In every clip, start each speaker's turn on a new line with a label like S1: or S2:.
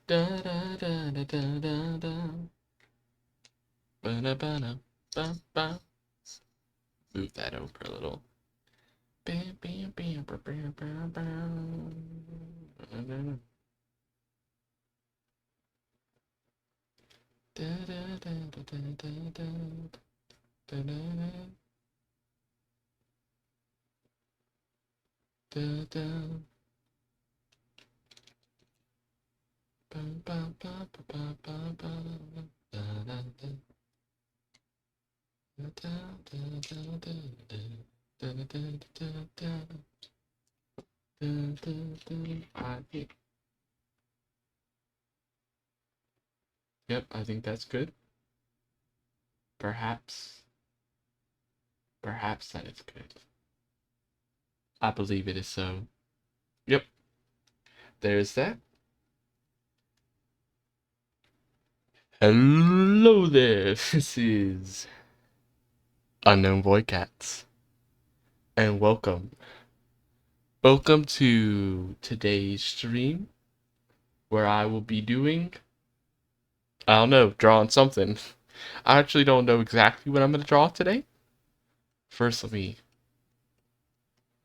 S1: Da da da da da da da. Ba da ba da ba ba. Move that over a little. Bam bam bam bam bam bam bam. Da da da da da da da da da da da. Ba ba ba ba ba ba ba. Da da da. Da da da da da da. Da da da da da. Da da da. Yep, I think that's good. Perhaps, perhaps that is good. I believe it is so. Yep, there's that. Hello there, this is Unknown Void Cats, and welcome. Welcome to today's stream, where I will be doing, I don't know, drawing something. I actually don't know exactly what I'm going to draw today. First,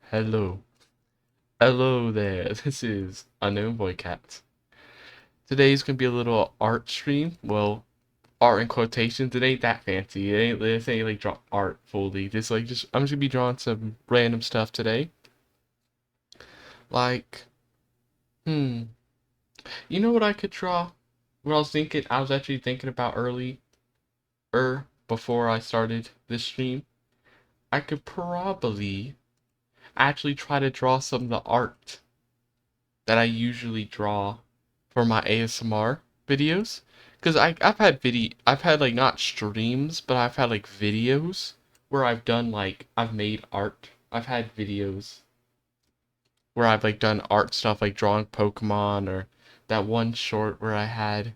S1: hello. Hello there, this is Unknown Void Cats. Today's going to be a little art stream, well, art in quotations. It ain't that fancy. This ain't like draw art fully. Just I'm just gonna be drawing some random stuff today. Like, hmm, you know what I could draw? What I was actually thinking about before I started this stream. I could probably actually try to draw some of the art that I usually draw for my ASMR videos. Cause I've had like not streams, but I've had like videos where I've made art. I've had videos where I've like done art stuff like drawing Pokemon, or that one short where I had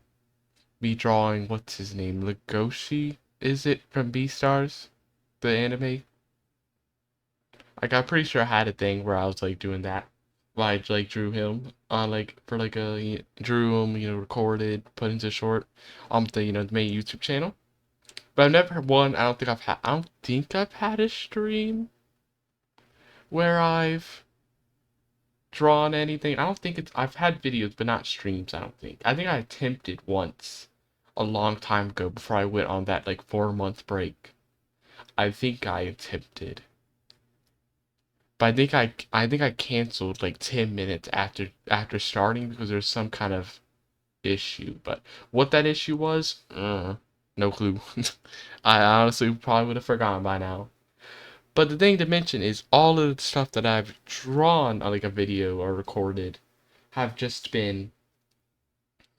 S1: me drawing, what's his name? Legoshi, is it, from Beastars? The anime? Like I'm pretty sure I had a thing where I was like doing that. Where I like drew him on like for like drew him, recorded, put into short on the main YouTube channel. But I've never had one. I don't think I've had a stream where I've drawn anything. I don't think it's I've had videos but not streams, I don't think. I think I attempted once a long time ago before I went on that like 4 month break. I think I attempted. But I think I canceled like 10 minutes after starting because there's some kind of issue. But what that issue was, no clue. I honestly probably would have forgotten by now. But the thing to mention is all of the stuff that I've drawn on like a video or recorded have just been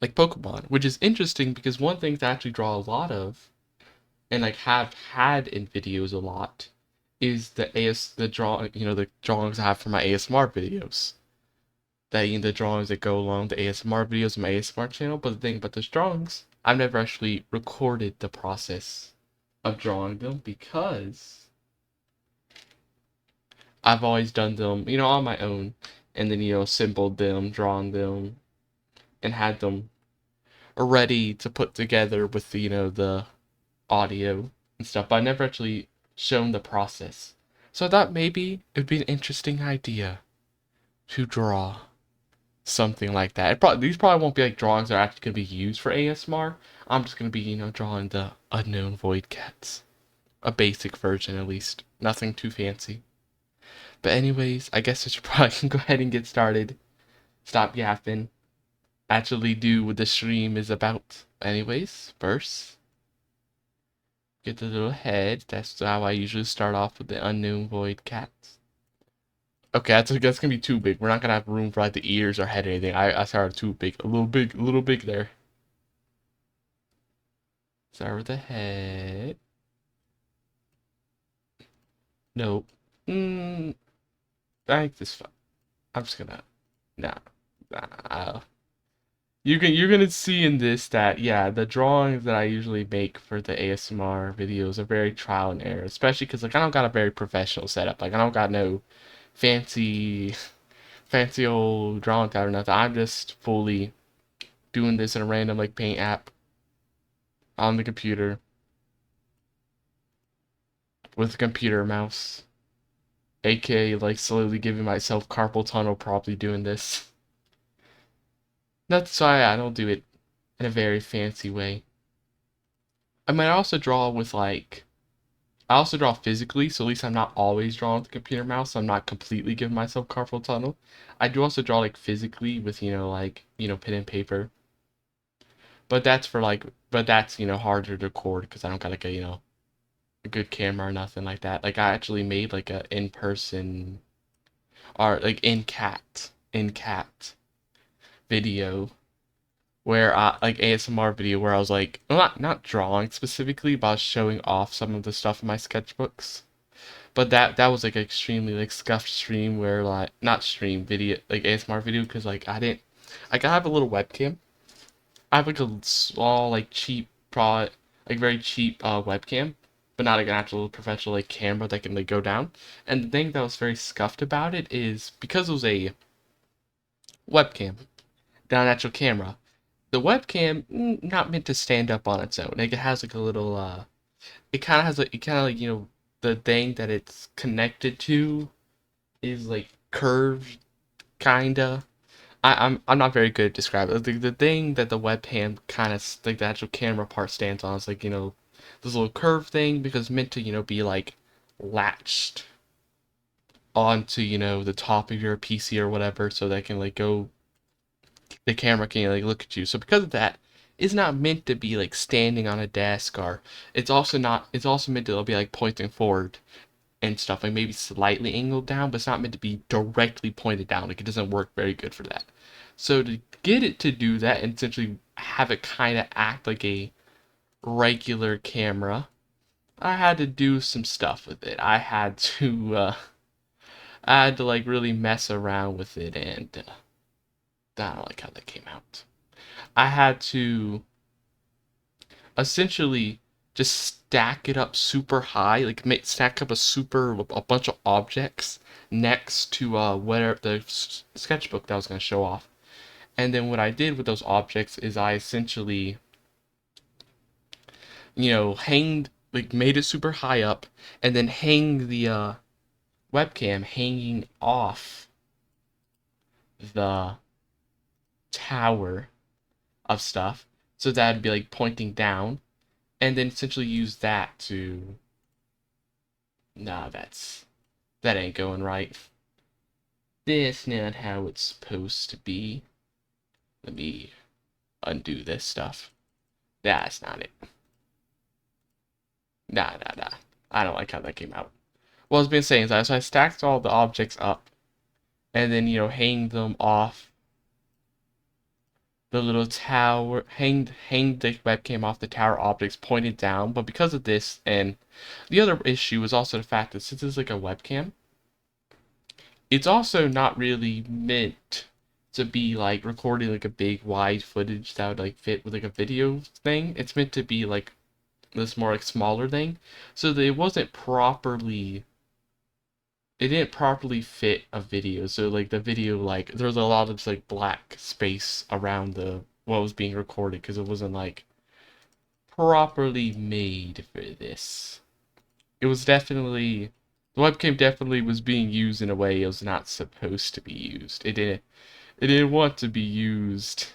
S1: like Pokemon, which is interesting because one thing to actually draw a lot of and like have had in videos a lot is the drawings I have for my ASMR videos. The drawings that go along the ASMR videos on my ASMR channel. But the thing about those drawings, I've never actually recorded the process of drawing them because I've always done them, on my own, and then assembled them, drawn them, and had them ready to put together with the audio and stuff. But I never actually shown the process. So I thought maybe it would be an interesting idea to draw something like that. These probably won't be like drawings that are actually gonna be used for ASMR. I'm just gonna be, drawing the Unknown Void Cats. A basic version at least. Nothing too fancy. But anyways, I guess I should probably go ahead and get started. Stop yapping. Actually do what the stream is about. Anyways, first, get the little head. That's how I usually start off with the Unknown Void Cats. Okay, that's gonna be too big. We're not gonna have room for like the ears or head or anything. I started too big. A little big there. Start with the head. Nope. I think this. I'm just gonna. Nah. Nah. You're gonna see in this that, yeah, the drawings that I usually make for the ASMR videos are very trial and error, especially because like I don't got a very professional setup. Like I don't got no fancy fancy old drawing tab or nothing. I'm just fully doing this in a random like paint app on the computer with a computer mouse, aka like slowly giving myself carpal tunnel probably doing this. That's why I don't do it in a very fancy way. I mean, I also draw with like I also draw physically, so at least I'm not always drawing with the computer mouse. So I'm not completely giving myself carpal tunnel. I do also draw like physically with pen and paper. But that's for like, but that's harder to record because I don't got like a good camera or nothing like that. Like I actually made like a in person or like in cat video where I like ASMR video where I was like, well, not drawing specifically, but I was showing off some of the stuff in my sketchbooks. But that was like extremely like scuffed stream where like not stream video like ASMR video because like I didn't like I have a little webcam. I have like a small like cheap pro like very cheap webcam, but not like an actual professional like camera that can like go down. And the thing that was very scuffed about it is because it was a webcam, not an actual camera. The webcam not meant to stand up on its own. Like it has like a little it kind of has like it kind of like the thing that it's connected to is like curved kinda. I'm not very good at describing it. The thing that the webcam kind of like the actual camera part stands on is like this little curved thing because it's meant to be like latched onto the top of your PC or whatever so that can like go the camera can like look at you. So because of that, it's not meant to be like standing on a desk or it's also meant to be like pointing forward and stuff like maybe slightly angled down, but it's not meant to be directly pointed down. Like it doesn't work very good for that. So to get it to do that and essentially have it kind of act like a regular camera, I had to do some stuff with it. I had to like really mess around with it, and I don't like how that came out. I had to essentially just stack it up super high, like stack up a bunch of objects next to whatever the sketchbook that I was gonna show off. And then what I did with those objects is I essentially, hanged like made it super high up, and then hang the webcam hanging off the tower of stuff, so that'd be like pointing down, and then essentially use that to. Nah, that ain't going right. That's not how it's supposed to be. Let me undo this stuff. That's not it. Nah. I don't like how that came out. What I was been saying is so I stacked all the objects up and then, hang them off the little tower, hang the webcam off the tower objects pointed down. But because of this, and the other issue is also the fact that since it's like a webcam, it's also not really meant to be like recording like a big wide footage that would like fit with like a video thing. It's meant to be like this more like smaller thing, so that it didn't properly fit a video. So like the video like there was a lot of like black space around the what was being recorded because it wasn't like properly made for this. It was definitely the webcam definitely was being used in a way it was not supposed to be used. It didn't want to be used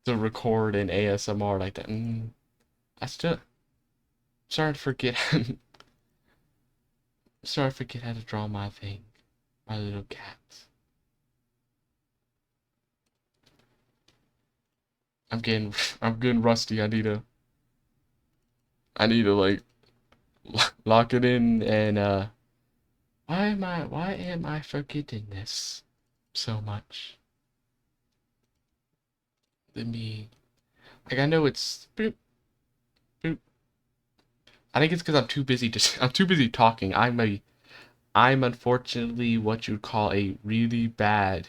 S1: to record an ASMR like that. I still starting to forget starting to forget how to draw my thing. My little cats. I'm getting I'm getting rusty. I need to like lock it in and why am I forgetting this so much? Let me like I know it's boop boop. I think it's because I'm too busy just I'm too busy talking. I'm unfortunately what you'd call a really bad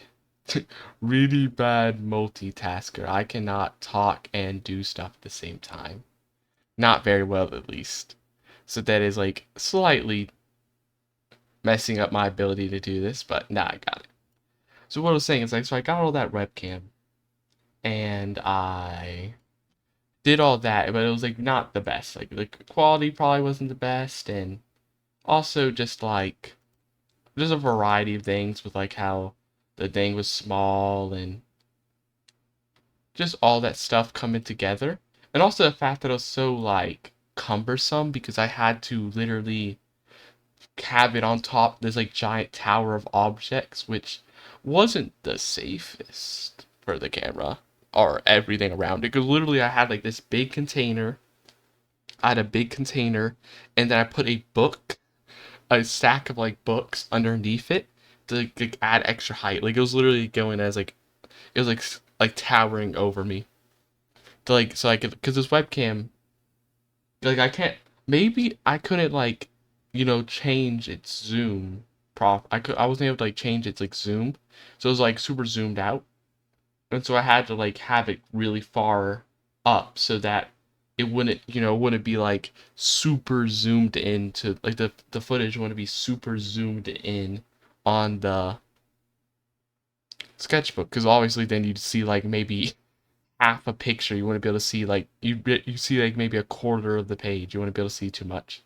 S1: really bad multitasker. I cannot talk and do stuff at the same time. Not very well at least. So that is like slightly messing up my ability to do this, but nah, I got it. So what I was saying is like so I got all that webcam and I did all that, but it was like not the best. Like the quality probably wasn't the best, and also just like there's a variety of things with like how the thing was small and just all that stuff coming together. And also the fact that it was so like cumbersome because I had to literally have it on top this like giant tower of objects, which wasn't the safest for the camera or everything around it. Because literally I had like this big container. I had a big container, and then I put a stack of like books underneath it to like add extra height. Like it was literally going as like it was like towering over me. To like so I could because this webcam like I can't maybe I couldn't like change its zoom I wasn't able to like change its like zoom, so it was like super zoomed out, and so I had to like have it really far up so that it wouldn't be like super zoomed in to like the footage wouldn't be super zoomed in on the sketchbook, because obviously then you'd see like maybe half a picture. You wouldn't be able to see like you see like maybe a quarter of the page. You wouldn't be able to see too much.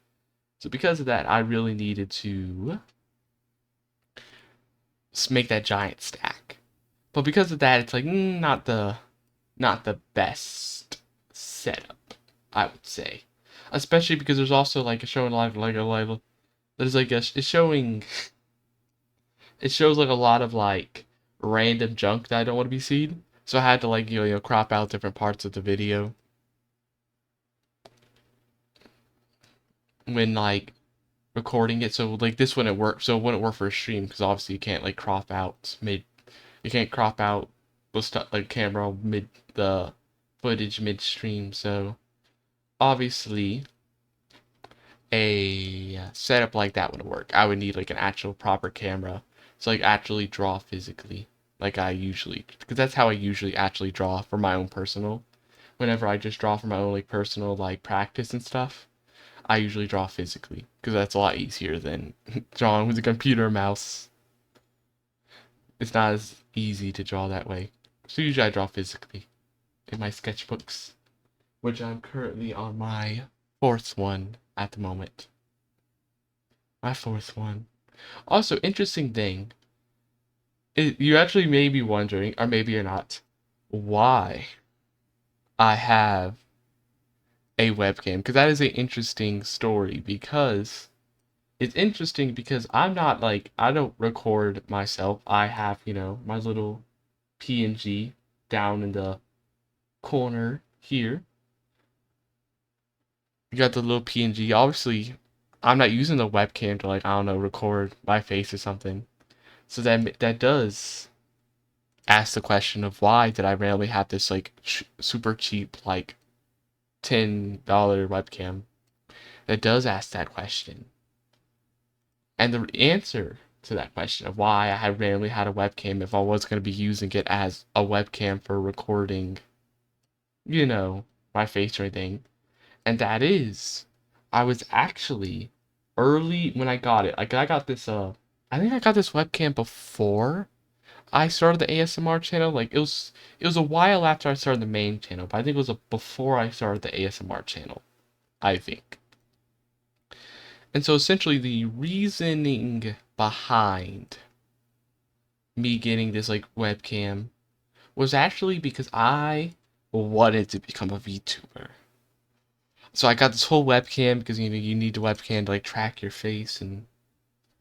S1: So because of that, I really needed to make that giant stack. But because of that, it's like not the best setup, I would say. Especially because there's also like showing a lot of there's like it's showing it shows like a lot of like random junk that I don't want to be seen. So I had to like crop out different parts of the video when like recording it. So like this wouldn't work. So it wouldn't work for a stream because obviously you can't like crop out mid. You can't crop out the stuff like camera mid the footage midstream. So obviously a setup like that wouldn't work. I would need like an actual proper camera to like actually draw physically, like I usually, because that's how I usually actually draw for my own personal. Whenever I just draw for my own like personal like practice and stuff, I usually draw physically because that's a lot easier than drawing with a computer mouse. It's not as easy to draw that way. So usually I draw physically in my sketchbooks, which I'm currently on my fourth one at the moment. My fourth one. Also, interesting thing, you actually may be wondering, or maybe you're not, why I have a webcam. Because that is an interesting story. Because it's interesting because I'm not like, I don't record myself. I have, my little PNG down in the corner here. You got the little PNG. Obviously, I'm not using the webcam to like, I don't know, record my face or something. So that does ask the question of why did I randomly have this like super cheap like $10 webcam. That does ask that question. And the answer to that question of why I had randomly had a webcam if I was going to be using it as a webcam for recording, my face or anything. And that is, I was actually early when I got it. Like I got this I think I got this webcam before I started the ASMR channel. Like it was a while after I started the main channel, but I think it was before I started the ASMR channel, I think. And so essentially the reasoning behind me getting this like webcam was actually because I wanted to become a VTuber. So I got this whole webcam because you need a webcam to like track your face and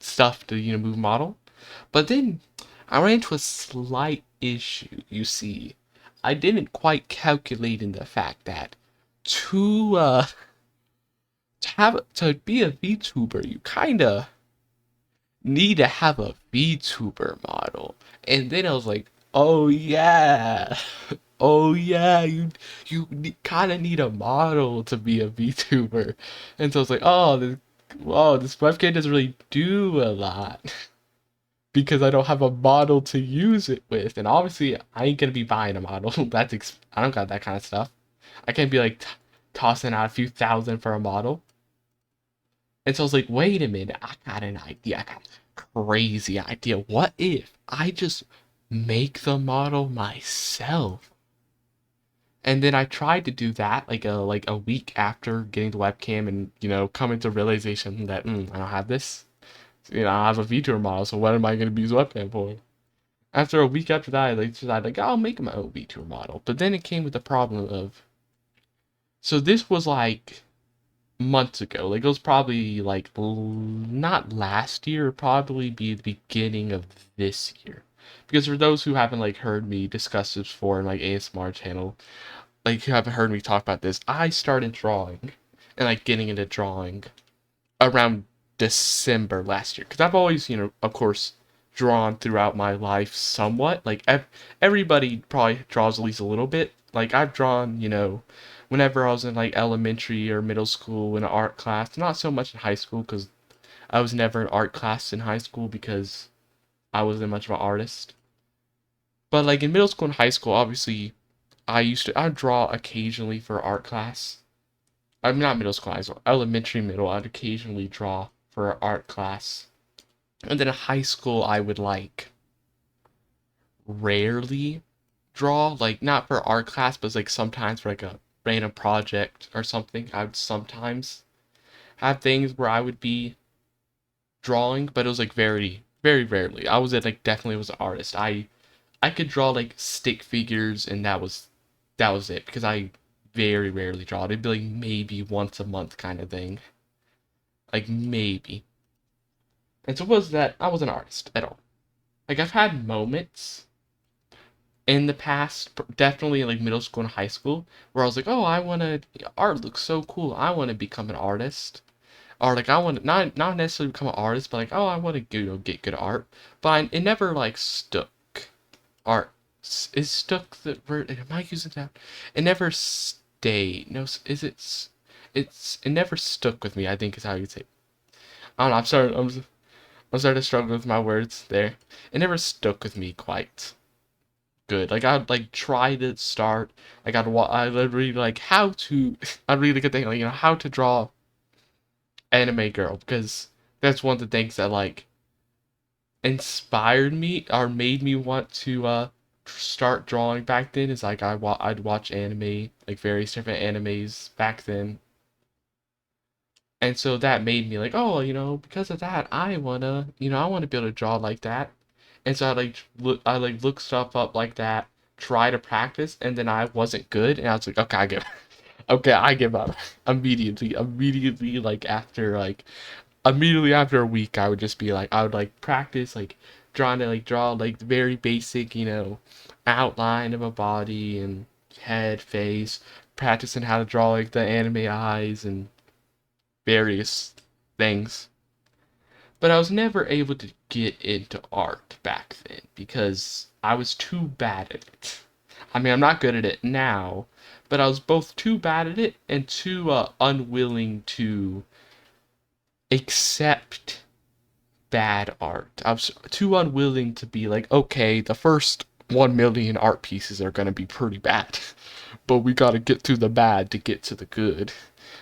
S1: stuff to move model. But then I ran into a slight issue. You see, I didn't quite calculate in the fact that to to be a VTuber, you kinda need to have a VTuber model. And then I was like, oh yeah, oh yeah, kind of need a model to be a VTuber. And so I was like, this webcam doesn't really do a lot. Because I don't have a model to use it with. And obviously, I ain't gonna be buying a model. I don't got that kind of stuff. I can't be like tossing out a few thousand for a model. And so I was like, wait a minute, I got an idea. I got a crazy idea. What if I just make the model myself? And then I tried to do that like a week after getting the webcam and coming to realization that I don't have this. I have a VTuber model, so what am I going to use webcam for? After a week after that, I decided I'll make my own VTuber model. But then it came with the problem of, so this was like months ago. Like it was probably like not last year, probably be the beginning of this year. Because for those who haven't like heard me discuss this before in like ASMR channel, like who haven't heard me talk about this, I started drawing and like getting into drawing around December last year. Because I've always, of course, drawn throughout my life somewhat. Like everybody probably draws at least a little bit. Like I've drawn, whenever I was in like elementary or middle school in an art class. Not so much in high school because I was never in art class in high school because I wasn't much of an artist. But like in middle school and high school, obviously, I'd draw occasionally for art class. I'm not middle school, high school, elementary, middle. I'd occasionally draw for art class, and then in high school, I would like rarely draw, like not for art class, but like sometimes for like a random project or something. I would sometimes have things where I would be drawing, but it was like very, very rarely. I was like definitely was an artist. I could draw like stick figures, and that was it because I very rarely draw. It'd be like maybe once a month kind of thing, like maybe. And so was that I wasn't an artist at all. Like I've had moments in the past, definitely in like middle school and high school, where I was like, oh, I want to, art looks so cool. I want to become an artist. Or like I want to not necessarily become an artist, but like, oh, I want to get good art. But it never like stuck. Art is stuck the word. Am I using that? It never stayed. No, is it never stuck with me. I think is how you say it. I don't know. I'm starting to struggle with my words there. It never stuck with me quite good. Like I'd like try to start. Like I'd read like how to. I'd read like a thing like how to draw anime girl because that's one of the things that like inspired me or made me want to start drawing back then. Is like I'd watch anime, like various different animes back then. And so that made me like, oh, because of that, I wanna be able to draw like that. And so I look stuff up like that, try to practice, and then I wasn't good, and I was like, okay, okay, I give up immediately, immediately after a week, I would just be like, I would like practice like trying to like draw like the very basic, outline of a body and head, face, practicing how to draw like the anime eyes and various things. But I was never able to get into art back then because I was too bad at it. I mean, I'm not good at it now, but I was both too bad at it and too unwilling to accept bad art. I was too unwilling to be like, okay, the first 1 million art pieces are gonna be pretty bad, but we gotta get through the bad to get to the good.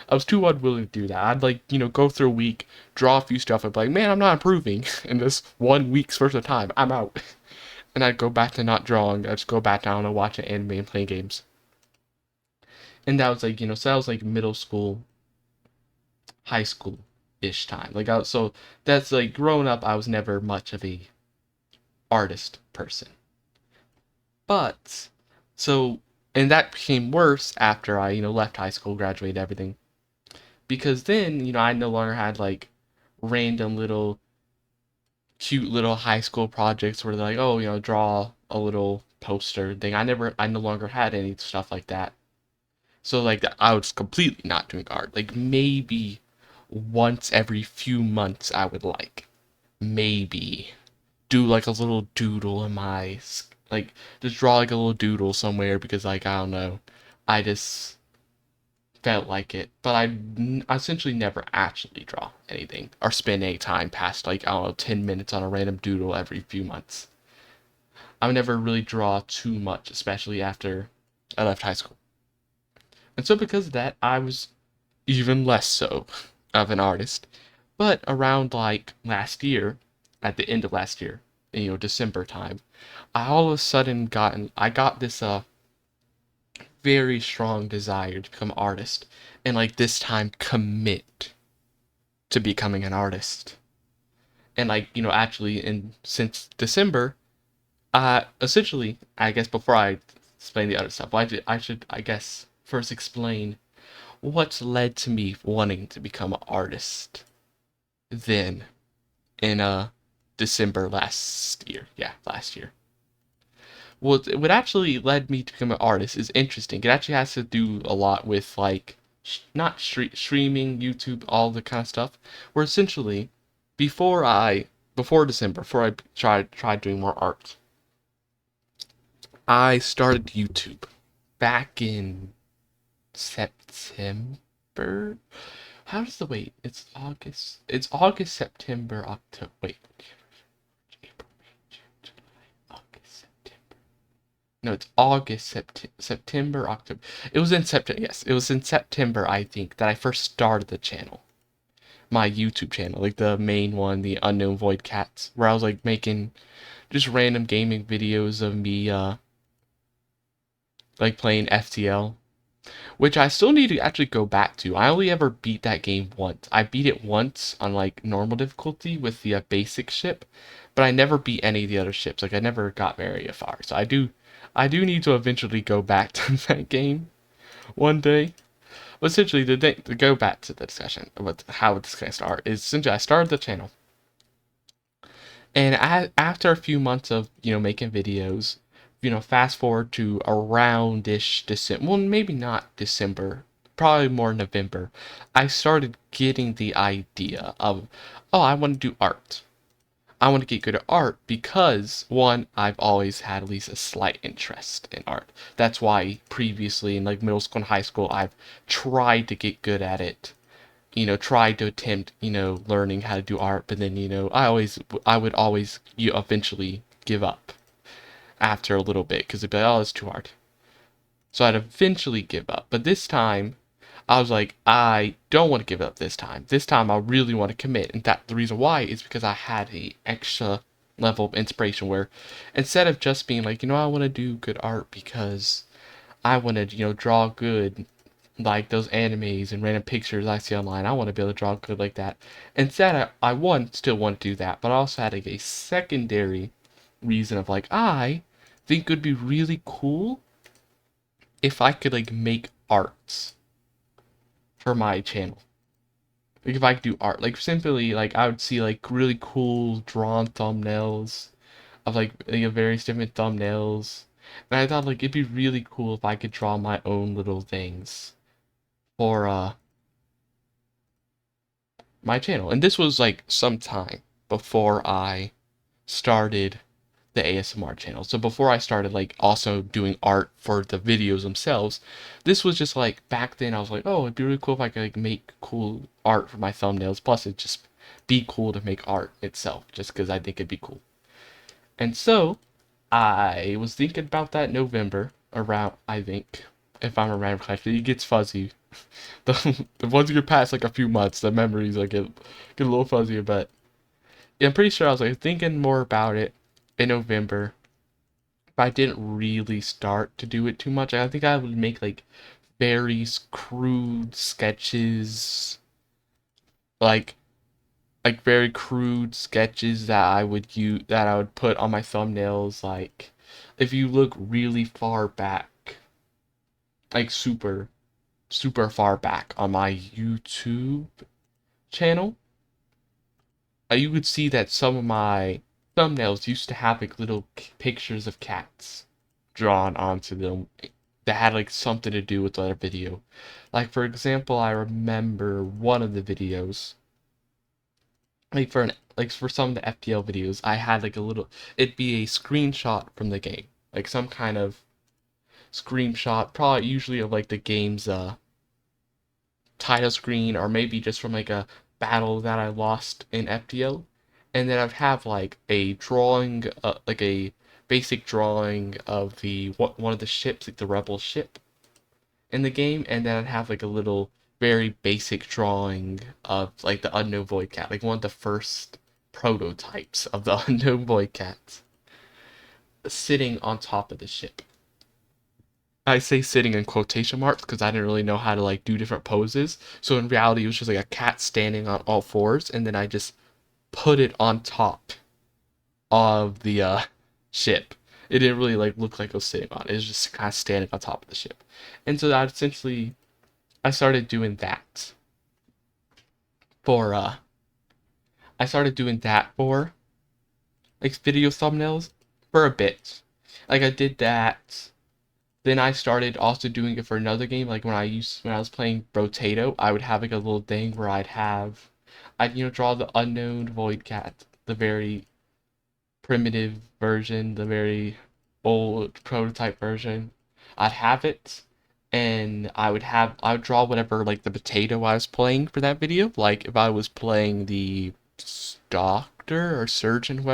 S1: I was too unwilling to do that. I'd like, go through a week, draw a few stuff, and be like, man, I'm not improving in this 1 week's worth of time. I'm out. And I'd go back to not drawing. I'd just go back down and watch anime and play games. And that was like, so that was like middle school, high school ish time. So that's like growing up, I was never much of a artist person. But so and that became worse after I, left high school, graduated, everything. Because then, I no longer had like random little cute little high school projects where they're like, oh, draw a little poster thing. I no longer had any stuff like that. So like I was completely not doing art. Like maybe once every few months I would like maybe do like a little doodle in my like just draw like a little doodle somewhere because like I don't know. I just felt like it, but I essentially never actually draw anything or spend any time past like I don't know 10 minutes on a random doodle every few months. I would never really draw too much, especially after I left high school. And so because of that, I was even less so of an artist. But around like last year, at the end of last year, December time, I all of a sudden I got this very strong desire to become an artist, and like this time commit to becoming an artist. And like, actually in since December, essentially, I guess before I explain the other stuff, I should, I guess, first explain what's led to me wanting to become an artist then in December last year. Yeah, last year. What actually led me to become an artist is interesting. It actually has to do a lot with like not streaming, YouTube, all the kind of stuff. Where essentially, before I before December, before I tried doing more art, I started YouTube back in September. How does the wait? It's August. It's August, September, October. Wait. April, May, June, July, August, September. No, it's August, September, October. It was in September. Yes, it was in September, I think, that I first started the channel. My YouTube channel, like the main one, the Unknown Void Cats, where I was like making just random gaming videos of me, like playing FTL, which I still need to actually go back to. I only ever beat that game once. I beat it once on like normal difficulty with the basic ship, but I never beat any of the other ships. Like I never got very far. So I do need to eventually go back to that game one day. But essentially, to go back to the discussion about how this can start is essentially I started the channel, and after a few months of making videos, fast forward to around-ish December, well, maybe not December, probably more November, I started getting the idea of, oh, I want to do art. I want to get good at art because, one, I've always had at least a slight interest in art. That's why previously in like middle school and high school, I've tried to get good at it, tried to attempt, learning how to do art, but then, I would always eventually give up after a little bit because it'd be like, oh, it's too hard. So I'd eventually give up. But this time, I was like, I don't want to give up this time. This time, I really want to commit. And that the reason why is because I had a extra level of inspiration where instead of just being like, I want to do good art because I want to, draw good like those animes and random pictures I see online. I want to be able to draw good like that. Instead, I one, still want to do that, but I also had like a secondary reason of like, I think it would be really cool if I could like make arts for my channel. Like if I could do art, like simply like I would see like really cool drawn thumbnails of like various different thumbnails. And I thought like it'd be really cool if I could draw my own little things for my channel. And this was like some time before I started the ASMR channel. So before I started like also doing art for the videos themselves, this was just like back then I was like, oh, it'd be really cool if I could like make cool art for my thumbnails. Plus it'd just be cool to make art itself just because I think it'd be cool. And so I was thinking about that November around, I think, if I'm remembering correctly, it gets fuzzy. The ones you get past like a few months, the memories like get a little fuzzier, but yeah, I'm pretty sure I was like thinking more about it in November. But I didn't really start to do it too much. I think I would make like very crude sketches, like very crude sketches that I would put on my thumbnails. Like if you look really far back, like super far back on my YouTube channel, you could see that some of my thumbnails used to have like little pictures of cats drawn onto them that had like something to do with the other video. Like for example, I remember one of the videos, like for some of the FTL videos, I had like a little, it'd be a screenshot from the game, like some kind of screenshot, probably usually of like the game's title screen, or maybe just from like a battle that I lost in FTL, and then I'd have like a drawing, like a basic drawing of the one of the ships, like the rebel ship in the game, and then I'd have like a little very basic drawing of like the Unknown Void Cat, like one of the first prototypes of the Unknown Void Cats, sitting on top of the ship. I say sitting in quotation marks because I didn't really know how to like do different poses. So in reality, it was just like a cat standing on all fours, and then I just put it on top of the ship. It didn't really like look like I was sitting on it. It was just kind of standing on top of the ship. And so that essentially I started doing that for I started doing that for like video thumbnails for a bit. Like I did that. Then I started also doing it for another game. Like when I was playing Brotato, I would have like a little thing where I'd draw the unknown void cat, the very primitive version, the very old prototype version. I'd have it, and I would draw whatever like the potato I was playing for that video. Like if I was playing the doctor or surgeon,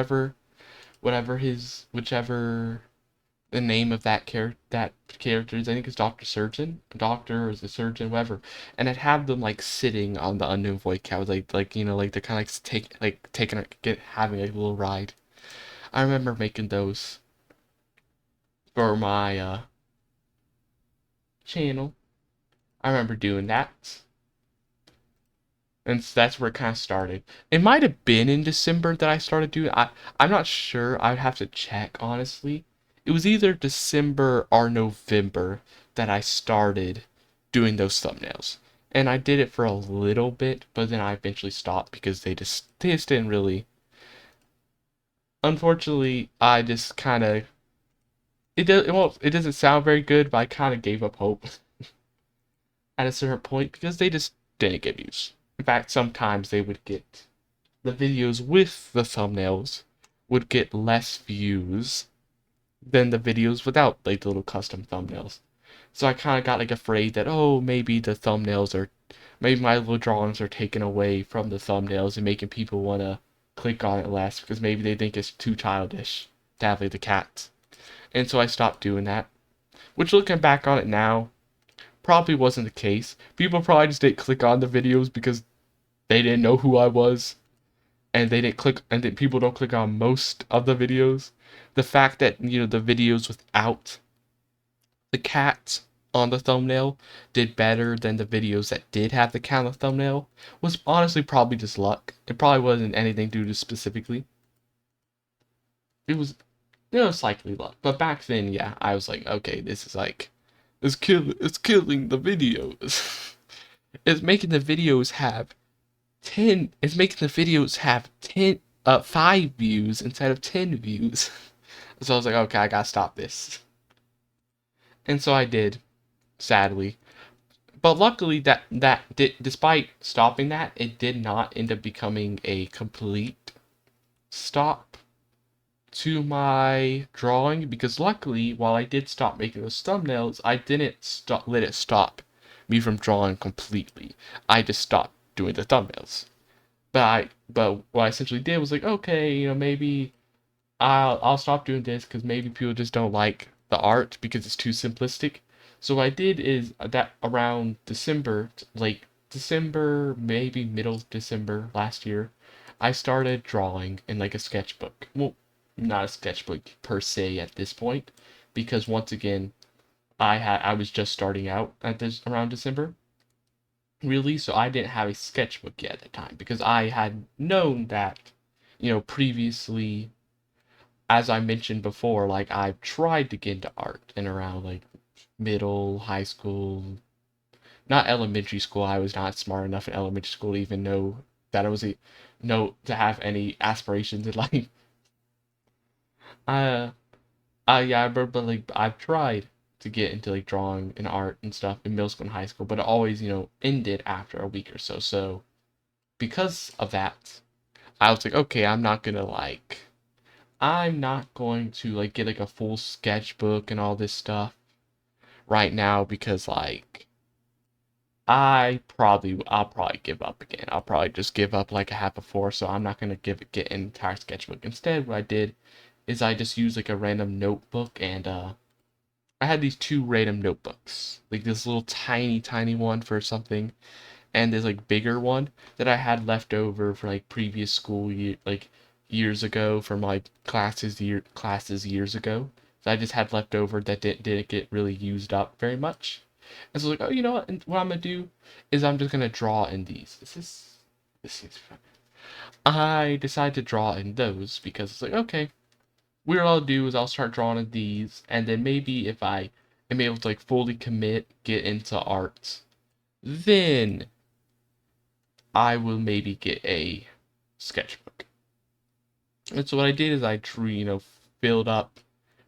S1: whatever his whichever the name of that character is. I think it's Doctor Surgeon, Doctor or is it Surgeon, whatever. And I'd have them like sitting on the unknown void cat, like they're kind of taking having a little ride. I remember making those for my channel. I remember doing that. And so that's where it kind of started. It might have been in December that I started doing. I'm not sure. I'd have to check honestly. It was either December or November that I started doing those thumbnails, and I did it for a little bit, but then I eventually stopped because they just didn't really. Unfortunately, I just kind of it doesn't sound very good, but I kind of gave up hope at a certain point because they just didn't get views. In fact, sometimes they would get the videos with the thumbnails would get less views than the videos without like the little custom thumbnails. So I kind of got like afraid that maybe the thumbnails are maybe my little drawings are taken away from the thumbnails and making people want to click on it less because maybe they think it's too childish to have like the cat. And so I stopped doing that. Which looking back on it now probably wasn't the case. People probably just didn't click on the videos because they didn't know who I was, and they didn't click, and that people don't click on most of the videos. The fact that the videos without the cat on the thumbnail did better than the videos that did have the cat on the thumbnail was honestly probably just luck. It probably wasn't anything due to specifically. It was likely luck. But back then, yeah, I was like, okay, this is like it's killing the videos. It's making the videos have 10 it's making the videos have 5 views instead of 10 views. So I was like, okay, I gotta stop this. And so I did, sadly. But luckily despite stopping that, it did not end up becoming a complete stop to my drawing because luckily while I did stop making those thumbnails, I didn't let it stop me from drawing completely. I just stopped doing the thumbnails. But what I essentially did was like, okay, maybe I'll stop doing this because maybe people just don't like the art because it's too simplistic. So what I did is that around December, like December, maybe middle of December last year, I started drawing in like a sketchbook. Well, not a sketchbook per se at this point, because once again, I was just starting out at this around December, really, so I didn't have a sketchbook yet at the time because I had known that, previously, as I mentioned before, like I've tried to get into art and around like middle, high school, not elementary school. I was not smart enough in elementary school to even know that I was to have any aspirations in life. Uh, yeah, but like I've tried to get into like drawing and art and stuff in middle school and high school, but it always, ended after a week or so. So because of that, I was like, okay, I'm not going to like get like a full sketchbook and all this stuff right now because like I'll probably give up again. I'll probably just give up like a half a four, so I'm not gonna get an entire sketchbook. Instead, what I did is I just used like a random notebook and I had these two random notebooks. Like this little tiny one for something and this like bigger one that I had left over for like previous school year like years ago from like classes years ago. that I just had left over that didn't get really used up very much. And so I was like, oh, you know what? And what I'm gonna do is I'm just gonna draw in these. This seems fun. I decided to draw in those because it's like, okay, what I'll do is I'll start drawing in these, and then maybe if I am able to like fully commit, get into art, then I will maybe get a sketchbook. And so what I did is I drew, filled up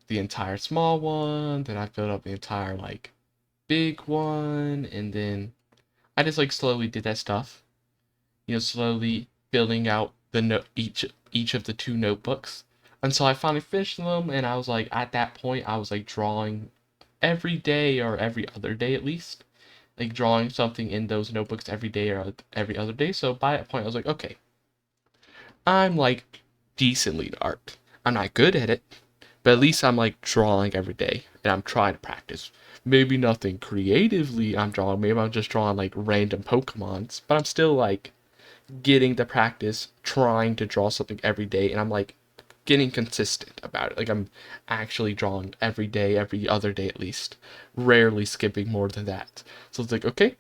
S1: the entire small one, then I filled up the entire like big one, and then I just like slowly did that stuff. Slowly building out each of the two notebooks until I finally finished them, and I was like, at that point I was like drawing every day or every other day at least, like drawing something in those notebooks every day or every other day. So by that point I was like, okay, I'm like decently to art. I'm not good at it, but at least I'm like drawing every day and I'm trying to practice. Maybe nothing creatively I'm drawing, maybe I'm just drawing like random Pokemons, but I'm still like getting the practice trying to draw something every day, and I'm like getting consistent about it. Like I'm actually drawing every day, every other day at least, rarely skipping more than that. So it's like, okay,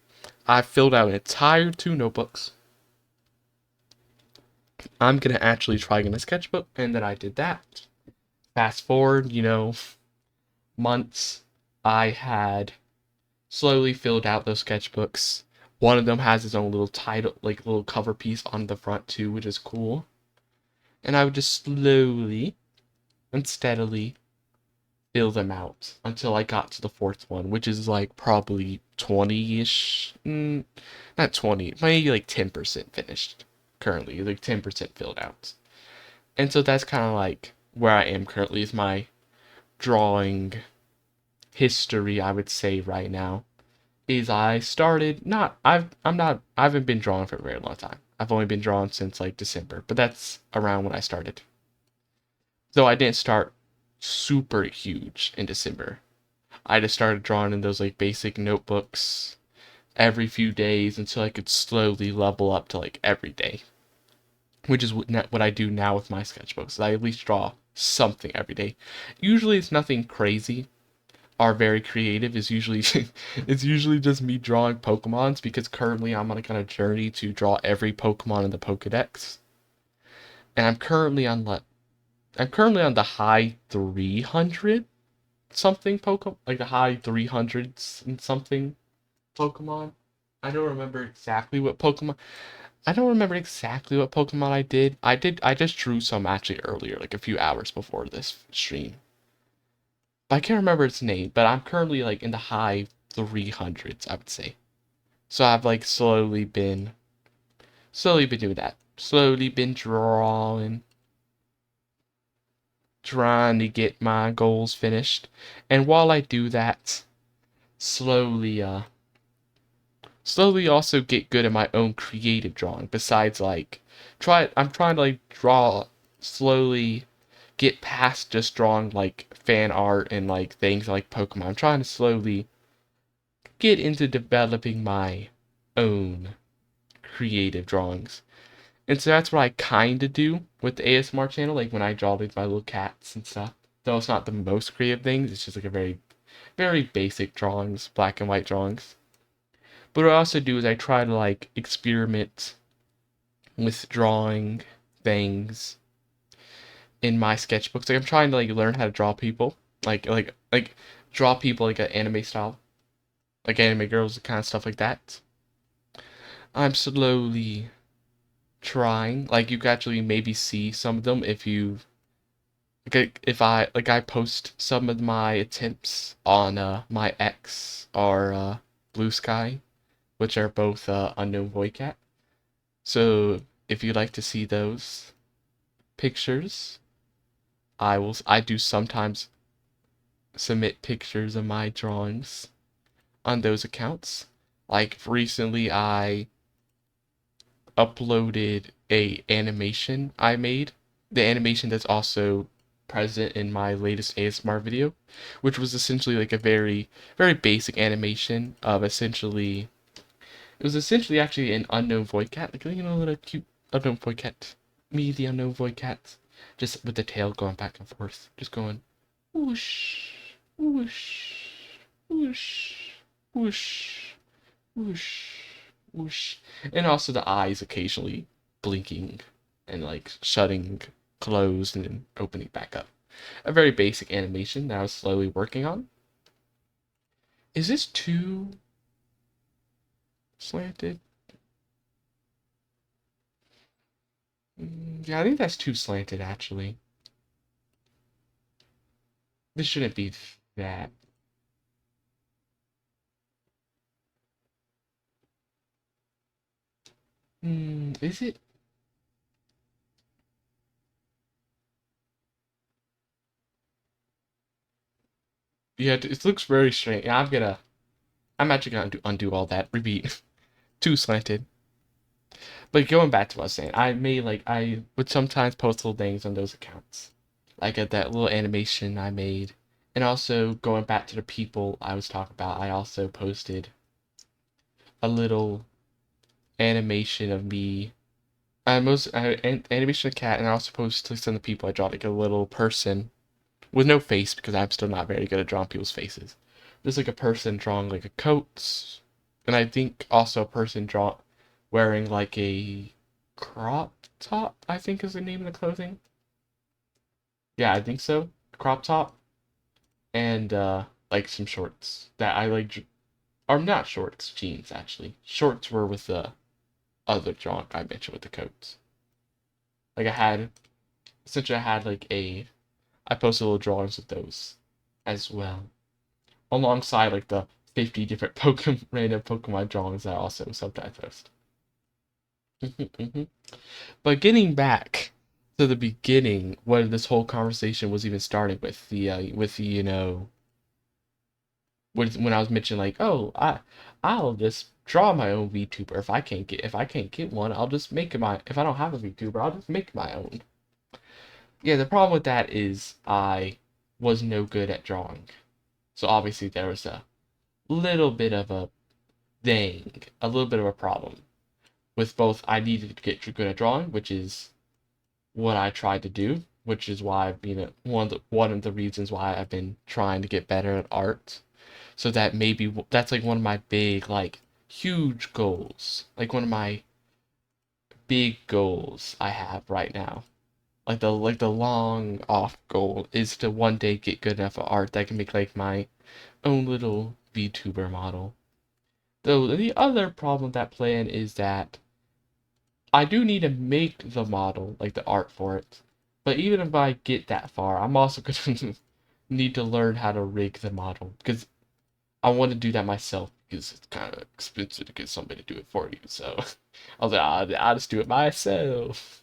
S1: I filled out an entire two notebooks. I'm gonna actually try getting a sketchbook, and then I did that. Fast forward, months, I had slowly filled out those sketchbooks. One of them has its own little title, like little cover piece on the front too, which is cool. And I would just slowly and steadily fill them out until I got to the fourth one, which is like probably 20-ish, not 20, maybe like 10% finished currently, like 10% filled out. And so that's kind of like where I am currently is my drawing history, I would say right now. Is I started not I haven't been drawing for a very long time. I've only been drawing since like December, but that's around when I started. Though I didn't start super huge in December. I just started drawing in those like basic notebooks every few days until I could slowly level up to like every day, which is what I do now with my sketchbooks. I at least draw something every day. Usually it's nothing crazy or very creative. It's usually it's usually just me drawing Pokemons because currently I'm on a kind of journey to draw every Pokemon in the Pokedex. And I'm currently on the high 300 something Pokemon, like the high 300s and something Pokemon. I don't remember exactly what Pokemon. I don't remember exactly what Pokemon I did. I just drew some actually earlier, like a few hours before this stream. But I can't remember its name, but I'm currently like in the high 300s, I would say. So I've like slowly been doing that. Slowly been drawing, trying to get my goals finished. And while I do that, slowly slowly also get good at my own creative drawing besides like I'm trying to like draw slowly, get past just drawing like fan art and like things like Pokemon. I'm trying to slowly get into developing my own creative drawings. And so that's what I kind of do with the ASMR channel, like when I draw like my little cats and stuff. Though it's not the most creative things, it's just like a very, very basic drawings, black and white drawings. But what I also do is I try to like experiment with drawing things in my sketchbooks. Like I'm trying to like learn how to draw people, like draw people like an anime style, like anime girls, kind of stuff like that. I'm slowly trying. Like you can actually maybe see some of them if I post some of my attempts on my X or Blue Sky, which are both Unknown Void Cat. So if you'd like to see those pictures, I do sometimes submit pictures of my drawings on those accounts. Like recently I uploaded a animation I made. The animation that's also present in my latest ASMR video, which was essentially like a very, very basic animation of essentially it was essentially actually an unknown void cat, like little cute unknown void cat. Me, the unknown void cat. Just with the tail going back and forth. Just going whoosh, whoosh, whoosh, whoosh, whoosh, whoosh. And also the eyes occasionally blinking and like shutting closed and then opening back up. A very basic animation that I was slowly working on. Is this too slanted? Yeah, I think that's too slanted actually. This shouldn't be that. Is it? Yeah, it looks very strange. Yeah, I'm actually gonna undo all that. Repeat. Too slanted. But going back to what I was saying, I would sometimes post little things on those accounts. Like at that little animation I made. And also going back to the people I was talking about, I also posted a little animation of me. Animation of a cat, and I also posted some of the people I draw like a little person with no face because I'm still not very good at drawing people's faces. There's like a person drawing like a coat, and I think also a person wearing like a crop top, I think is the name of the clothing. Yeah, I think so. Crop top and like some shorts that I like, or not shorts, jeans actually. Shorts were with the other drawing I mentioned with the coats. Like I had like I posted little drawings of those as well, alongside like the 50 different Pokemon random Pokemon drawings that I also sometimes post. But getting back to the beginning, when this whole conversation was even starting with the when I was mentioning like, oh, I'll just draw my own VTuber. If I can't get one, I'll just make my if I don't have a VTuber, I'll just make my own. Yeah, the problem with that is I was no good at drawing. So obviously there was a little bit of a a little bit of a problem with both. I needed to get good at drawing, which is what I tried to do, which is why I've been one of the reasons why I've been trying to get better at art. So that maybe that's like one of my big like huge goals, like one of my big goals I have right now. Like the long off goal is to one day get good enough at art that I can make like my own little VTuber model. Though the other problem with that plan is that I do need to make the model, like the art for it. But even if I get that far, I'm also going to need to learn how to rig the model because I want to do that myself because it's kind of expensive to get somebody to do it for you. So I was like, I'll just do it myself.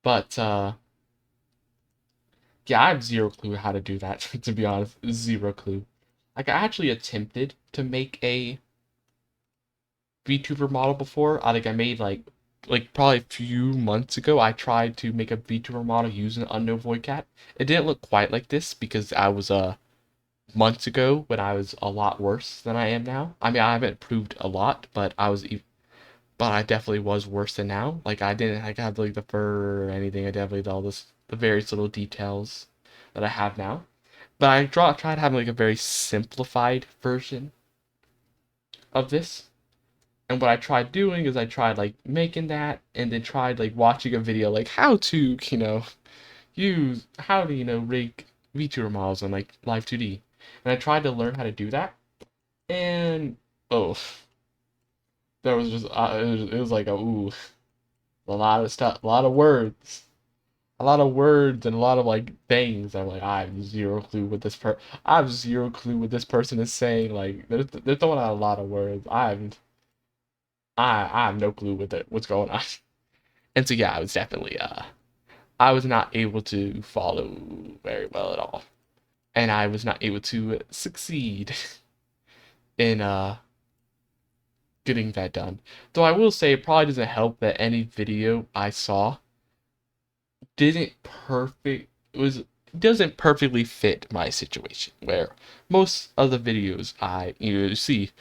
S1: But yeah, I have zero clue how to do that. To be honest, zero clue. Like I actually attempted to make a VTuber model before. I made like probably a few months ago. I tried to make a VTuber model using Unknown Void Cat. It didn't look quite like this because I was months ago when I was a lot worse than I am now. I mean, I haven't improved a lot, but but I definitely was worse than now. Like I didn't like have like the fur or anything. I definitely did all the various little details that I have now. But tried having like a very simplified version of this. And what I tried doing is I tried like making that and then tried like watching a video like how to, use how to, rig VTuber models on like Live 2D. And I tried to learn how to do that. And oh, there was just it was like a lot of stuff, a lot of words. A lot of words and a lot of like things. I'm like, I have zero clue what I have zero clue what this person is saying. Like, they're throwing out a lot of words. I have no clue what's going on. And so yeah, I was definitely I was not able to follow very well at all. And I was not able to succeed in getting that done. Though I will say it probably doesn't help that any video I saw didn't perfect was doesn't perfectly fit my situation where most of the videos I see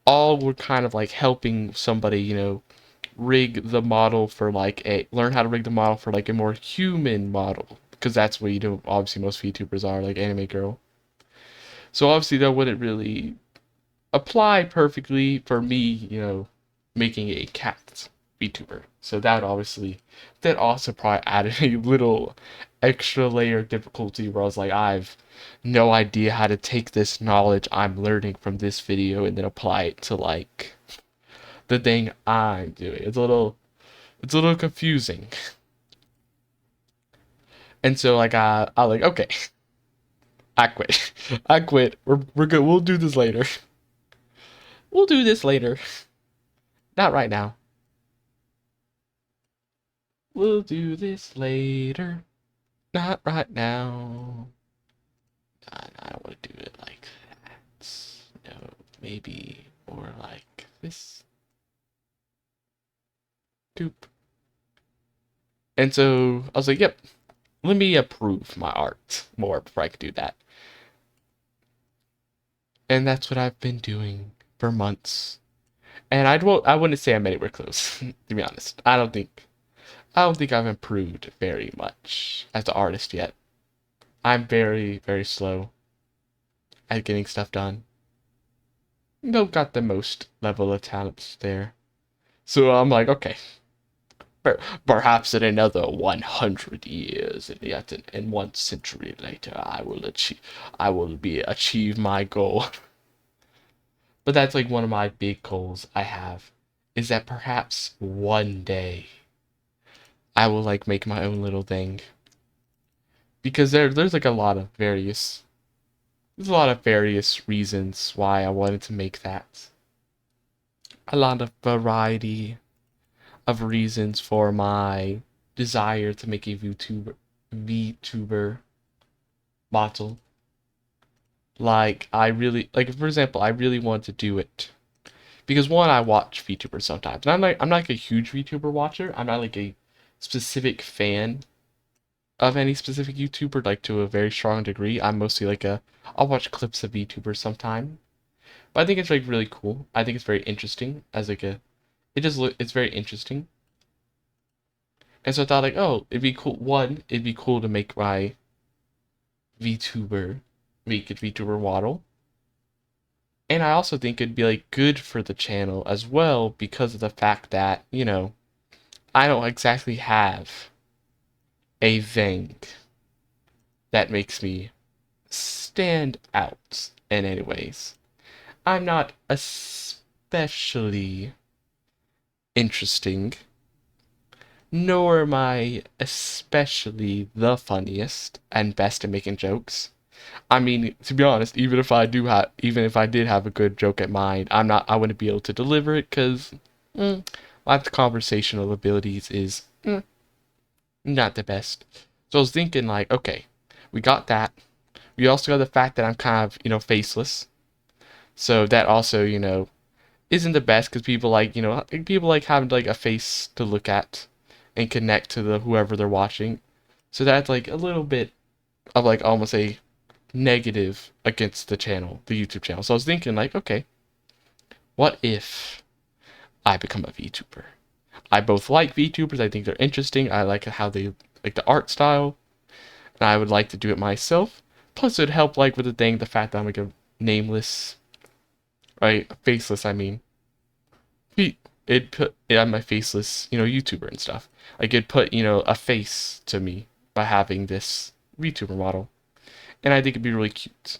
S1: all were kind of like helping somebody, rig the model for like a learn how to rig the model for like a more human model because that's what you do. Obviously, most VTubers are like anime girl. So obviously that wouldn't really apply perfectly for me, making a cat VTuber. So that also probably added a little extra layer of difficulty where I was like, I've no idea how to take this knowledge I'm learning from this video and then apply it to like the thing I'm doing. It's a little confusing. And so like I like, okay, I quit. I quit. We're good. We'll do this later. We'll do this later. Not right now. We'll do this later. Not right now. I don't want to do it like that. No, maybe more like this. Doop. And so I was like, yep, let me approve my art more before I could do that. And that's what I've been doing for months. And I wouldn't say I'm anywhere close, to be honest. I don't think I've improved very much as an artist yet. I'm very, very slow at getting stuff done. Don't got the most level of talents there. So I'm like, okay, perhaps in another 100 years, and yet in 1 century later, I will achieve my goal. But that's like one of my big goals I have, is that perhaps one day I will like make my own little thing. Because there's like there's a lot of various reasons why I wanted to make that. A lot of variety of reasons for my desire to make a VTuber bottle. Like for example, I really want to do it because one, I watch VTubers sometimes. And I'm not like a huge VTuber watcher. I'm not like a specific fan of any specific YouTuber, like to a very strong degree. I'm mostly like I'll watch clips of VTubers sometime. But I think it's like really cool. I think it's very interesting as like it's very interesting. And so I thought like, oh, it'd be cool. One, it'd be cool to make my VTuber, make it VTuber Waddle. And I also think it'd be like good for the channel as well because of the fact that, I don't exactly have a thing that makes me stand out in any ways. I'm not especially interesting, nor am I especially the funniest and best at making jokes. I mean, to be honest, even if I did have a good joke at mind, I wouldn't be able to deliver it because my conversational abilities is not the best. So I was thinking like, okay, we got that. We also got the fact that I'm kind of, faceless. So that also, isn't the best because people like having like a face to look at and connect to the whoever they're watching. So that's like a little bit of like almost a negative against the channel, the YouTube channel. So I was thinking like, okay, what if I become a VTuber? I both like VTubers. I think they're interesting. I like how they like the art style, and I would like to do it myself. Plus, it'd help like with the fact that I'm like a nameless, right, faceless. I mean, it put I'm a faceless, YouTuber and stuff. Like it'd put a face to me by having this VTuber model, and I think it'd be really cute.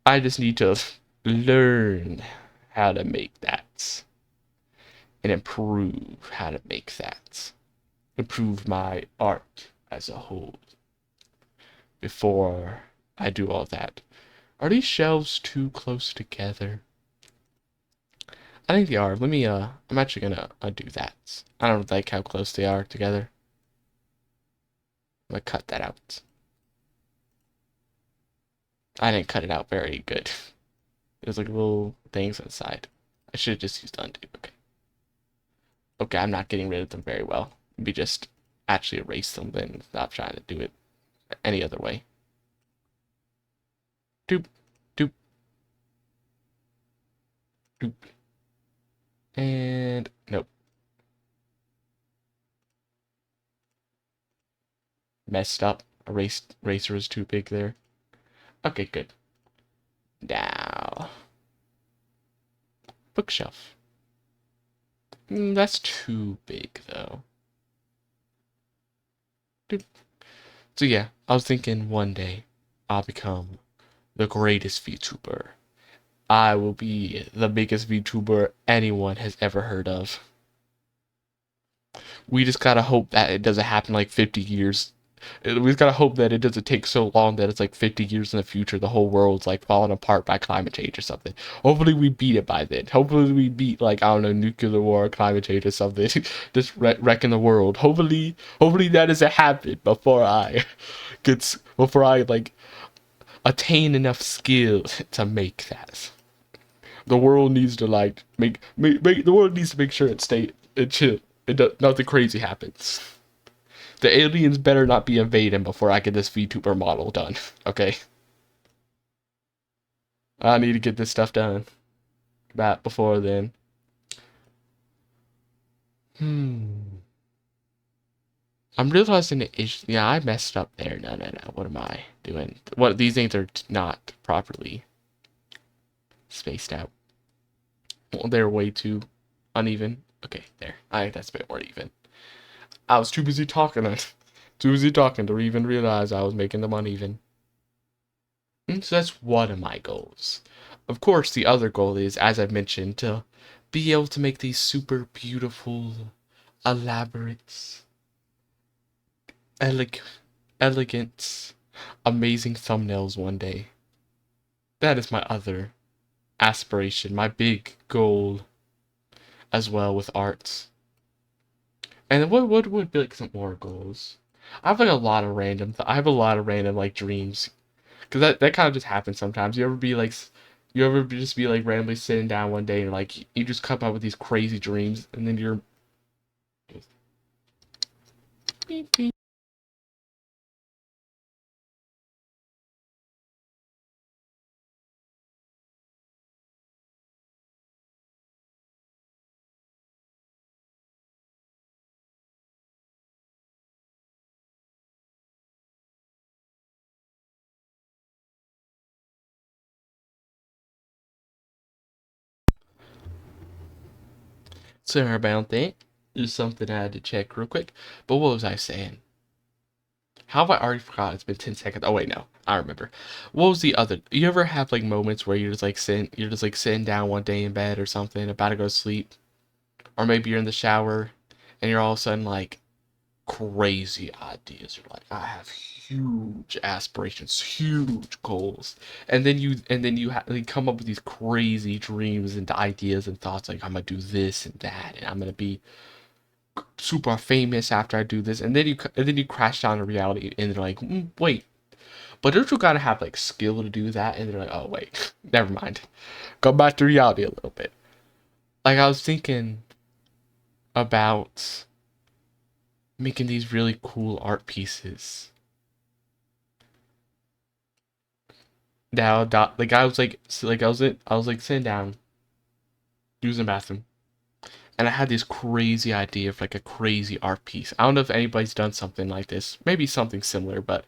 S1: I just need to learn how to make that and improve how to make that. Improve my art as a whole before I do all that. Are these shelves too close together? I think they are. I'm actually gonna undo that. I don't like how close they are together. I'm gonna cut that out. I didn't cut it out very good. There's like little things inside. I should have just used undo. Okay. Okay, I'm not getting rid of them very well. Maybe just actually erase them then stop trying to do it any other way. Doop, doop, doop. And nope. messed up. Eraser is too big there. Okay, good. Now, bookshelf. That's too big though. So yeah, I was thinking one day I'll become the greatest VTuber. I will be the biggest VTuber anyone has ever heard of. We just gotta hope that it doesn't happen like 50 years. We just gotta hope that it doesn't take so long that it's like 50 years in the future, the whole world's like falling apart by climate change or something. Hopefully we beat it by then. Hopefully we beat like, I don't know, nuclear war, climate change or something. Just wrecking the world. Hopefully that doesn't happen before I like attain enough skill to make that. The world needs to like make the world needs to make sure it chill. Nothing crazy happens. The aliens better not be invading before I get this VTuber model done. Okay. I need to get this stuff done. That before then. I'm realizing the issue. Yeah, I messed up there. No. What am I doing? What, these things are not properly spaced out. Well, they're way too uneven. Okay, there. That's a bit more even. I was too busy talking. Too busy talking to even realize I was making them uneven. So that's one of my goals. Of course, the other goal is, as I've mentioned, to be able to make these super beautiful, elaborate, elegant, amazing thumbnails one day. That is my other aspiration, my big goal as well with arts. And what would be like some more goals? I have like a lot of random like dreams, because that kind of just happens sometimes. You ever just be like randomly sitting down one day and like you just come up with these crazy dreams, and then you're beep, beep. Sorry about that. There's something I had to check real quick. But what was I saying? How have I already forgot? It's been 10 seconds. Oh wait, no. I remember. What was the other? You ever have like moments where you're just like sitting down one day in bed or something, about to go to sleep, or maybe you're in the shower and you're all of a sudden like crazy ideas. You're like, I have huge aspirations, huge goals, and then you like, come up with these crazy dreams and ideas and thoughts like, I'm gonna do this and that, and I'm gonna be super famous after I do this, and then you crash down to reality, and they're like, wait, but don't you gotta have like skill to do that? And they're like, oh wait, never mind, go back to reality a little bit. Like I was thinking about making these really cool art pieces. Now, like I was like, I was like sitting down, using the bathroom, and I had this crazy idea of like a crazy art piece. I don't know if anybody's done something like this, maybe something similar, but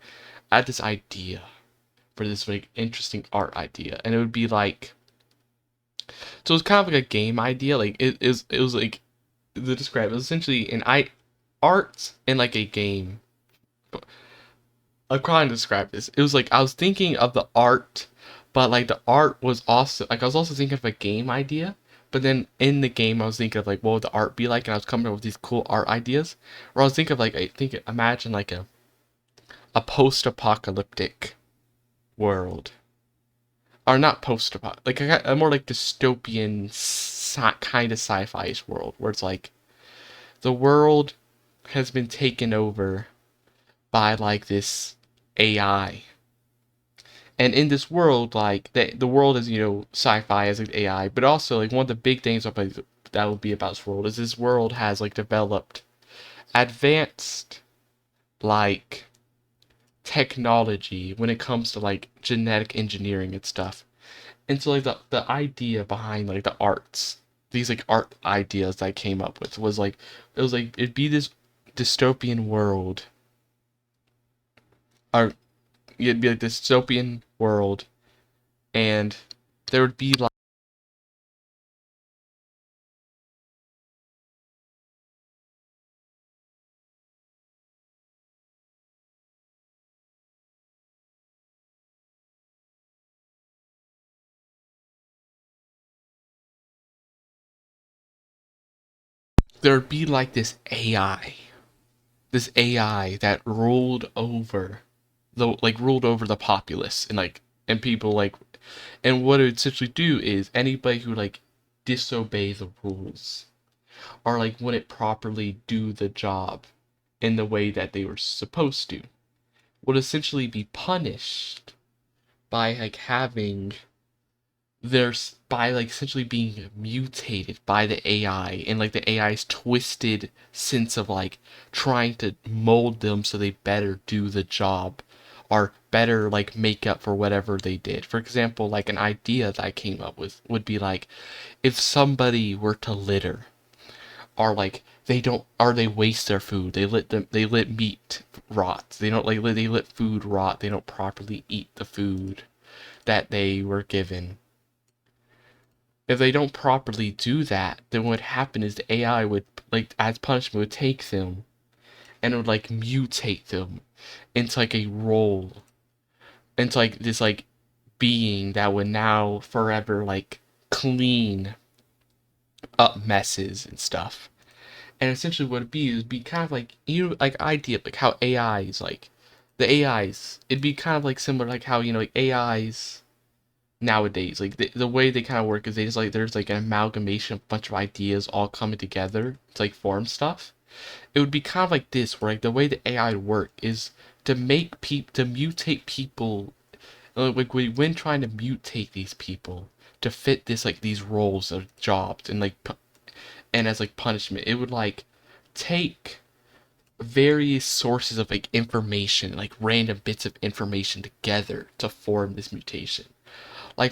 S1: I had this idea for this like interesting art idea, and it would be like, so it was kind of like a game idea. Like it was like, to describe it was essentially an art in like a game. I'm trying to describe this. It was like I was thinking of the art, but like the art was also like I was also thinking of a game idea. But then in the game, I was thinking of like what would the art be like, and I was coming up with these cool art ideas. Or I was thinking of like imagine like a post-apocalyptic world, or not post-apocalyptic, like a more like dystopian kind of sci-fi world where it's like the world has been taken over by like this AI. And in this world, like the world is, sci-fi as like AI, but also like one of the big things about that will be about this world is this world has like developed advanced like technology when it comes to like genetic engineering and stuff. And so like the idea behind like the arts, these like art ideas that I came up with was like, it was like it'd be this dystopian world or it'd be like this dystopian world, and there would be like this AI that ruled over the populace, and people and what it would essentially do is anybody who disobey the rules or wouldn't properly do the job in the way that they were supposed to would essentially be punished by having there's by essentially being mutated by the AI, and the AI's twisted sense of trying to mold them so they better do the job or better make up for whatever they did. For example, an idea that I came up with would be if somebody were to litter, or they don't, or they waste their food, they let meat rot, they don't they let food rot, they don't properly eat the food that they were given. If they don't properly do that, then what would happen is the AI would, as punishment, would take them and it would mutate them into a role, into this being that would now forever clean up messes and stuff. And essentially what it'd be kind of idea how AIs the AIs, it'd be kind of similar how AIs nowadays, the way they kind of work is they just there's an amalgamation of a bunch of ideas all coming together to form stuff. It would be kind of like this, where the way the AI would work is to make people, to mutate people, when trying to mutate these people to fit these roles or jobs, and and as punishment, it would take various sources of information, random bits of information together to form this mutation.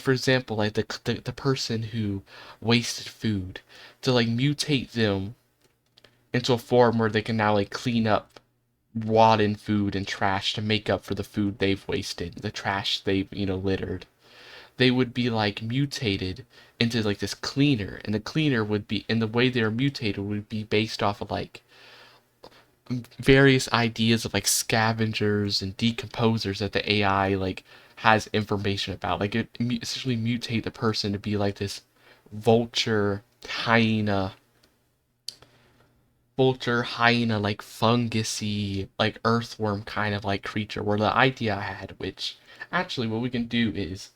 S1: For example, the person who wasted food, to mutate them into a form where they can now clean up rotten food and trash to make up for the food they've wasted, the trash they've littered. They would be mutated into this cleaner, and the cleaner would be, and the way they're mutated would be based off of various ideas of scavengers and decomposers that the AI has information about. It essentially mutate the person to be this vulture hyena vulture hyena fungusy earthworm kind of creature, where the idea I had, which actually what we can do is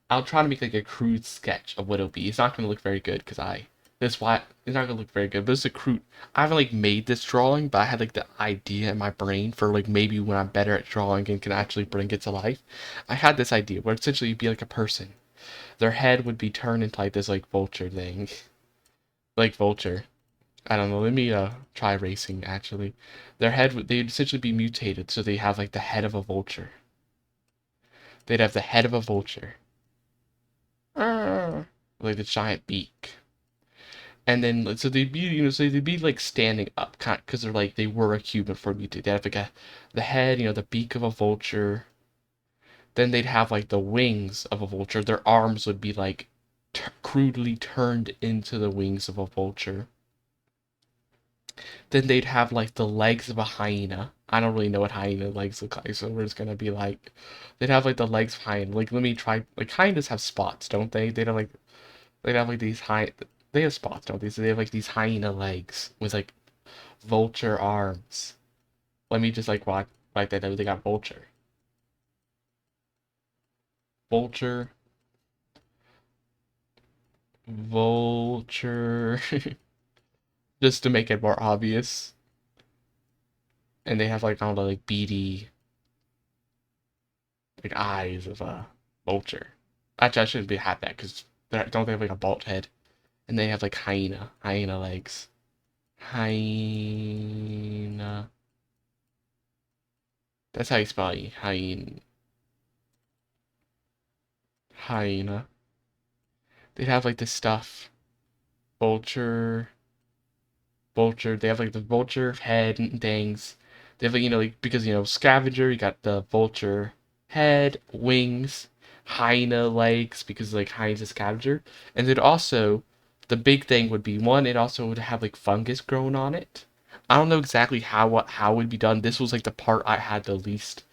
S1: I'll try to make a crude sketch of what it'll be. It's not gonna look very good because I this why it's not gonna look very good, but it's a crude. I haven't made this drawing, but I had the idea in my brain for maybe when I'm better at drawing and can actually bring it to life. I had this idea where essentially it'd be a person. Their head would be turned into this vulture thing. Vulture. I don't know. Let me try racing actually. Their head would, they'd essentially be mutated, so they have the head of a vulture. They'd have the head of a vulture. The giant beak. And then so they'd be so they'd be standing up, kind because they're they were a human for mutated. They have the head, the beak of a vulture. Then they'd have the wings of a vulture. Their arms would be crudely turned into the wings of a vulture. Then they'd have the legs of a hyena. I don't really know what hyena legs look like, so we're just gonna be they'd have the legs of hyena. Let me try. Hyenas have spots, don't they? They'd have these they have spots, don't they? So they have these hyena legs with vulture arms. Let me just write that down. They got vulture. Vulture. Vulture. Just to make it more obvious. And they have I don't know, beady eyes of a vulture. Actually, I shouldn't be have that because don't they have a bald head? And they have hyena legs. Hyena. That's how you spell it. Hyena. They'd have this stuff. Vulture. Vulture. They have the vulture head and things. They have like, like because scavenger, you got the vulture head, wings, hyena legs because like hyena's a scavenger, and then also the big thing would be one. It also would have like fungus growing on it. I don't know exactly how it would be done. This was like the part I had the least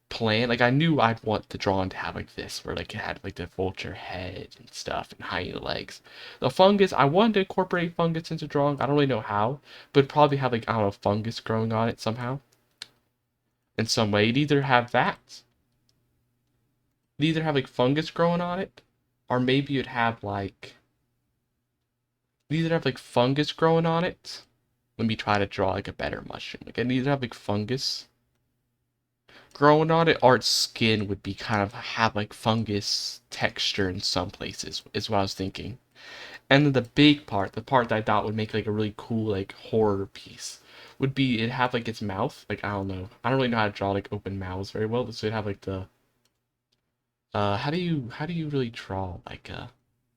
S1: plan. Like I knew I'd want the drawing to have like this, where like it had like the vulture head and stuff and hyena legs. The fungus, I wanted to incorporate fungus into drawing. I don't really know how, but probably have like I don't know fungus growing on it somehow in some way. It'd either have like fungus growing on it, or maybe it'd have like fungus growing on it. Let me try to draw like a better mushroom. Like it'd either have like fungus growing on it, or its skin would be kind of have like fungus texture in some places, is what I was thinking. And then the big part, the part that I thought would make like a really cool like horror piece, would be it have like its mouth. Like I don't know, I don't really know how to draw like open mouths very well. So it'd have like the how do you really draw like a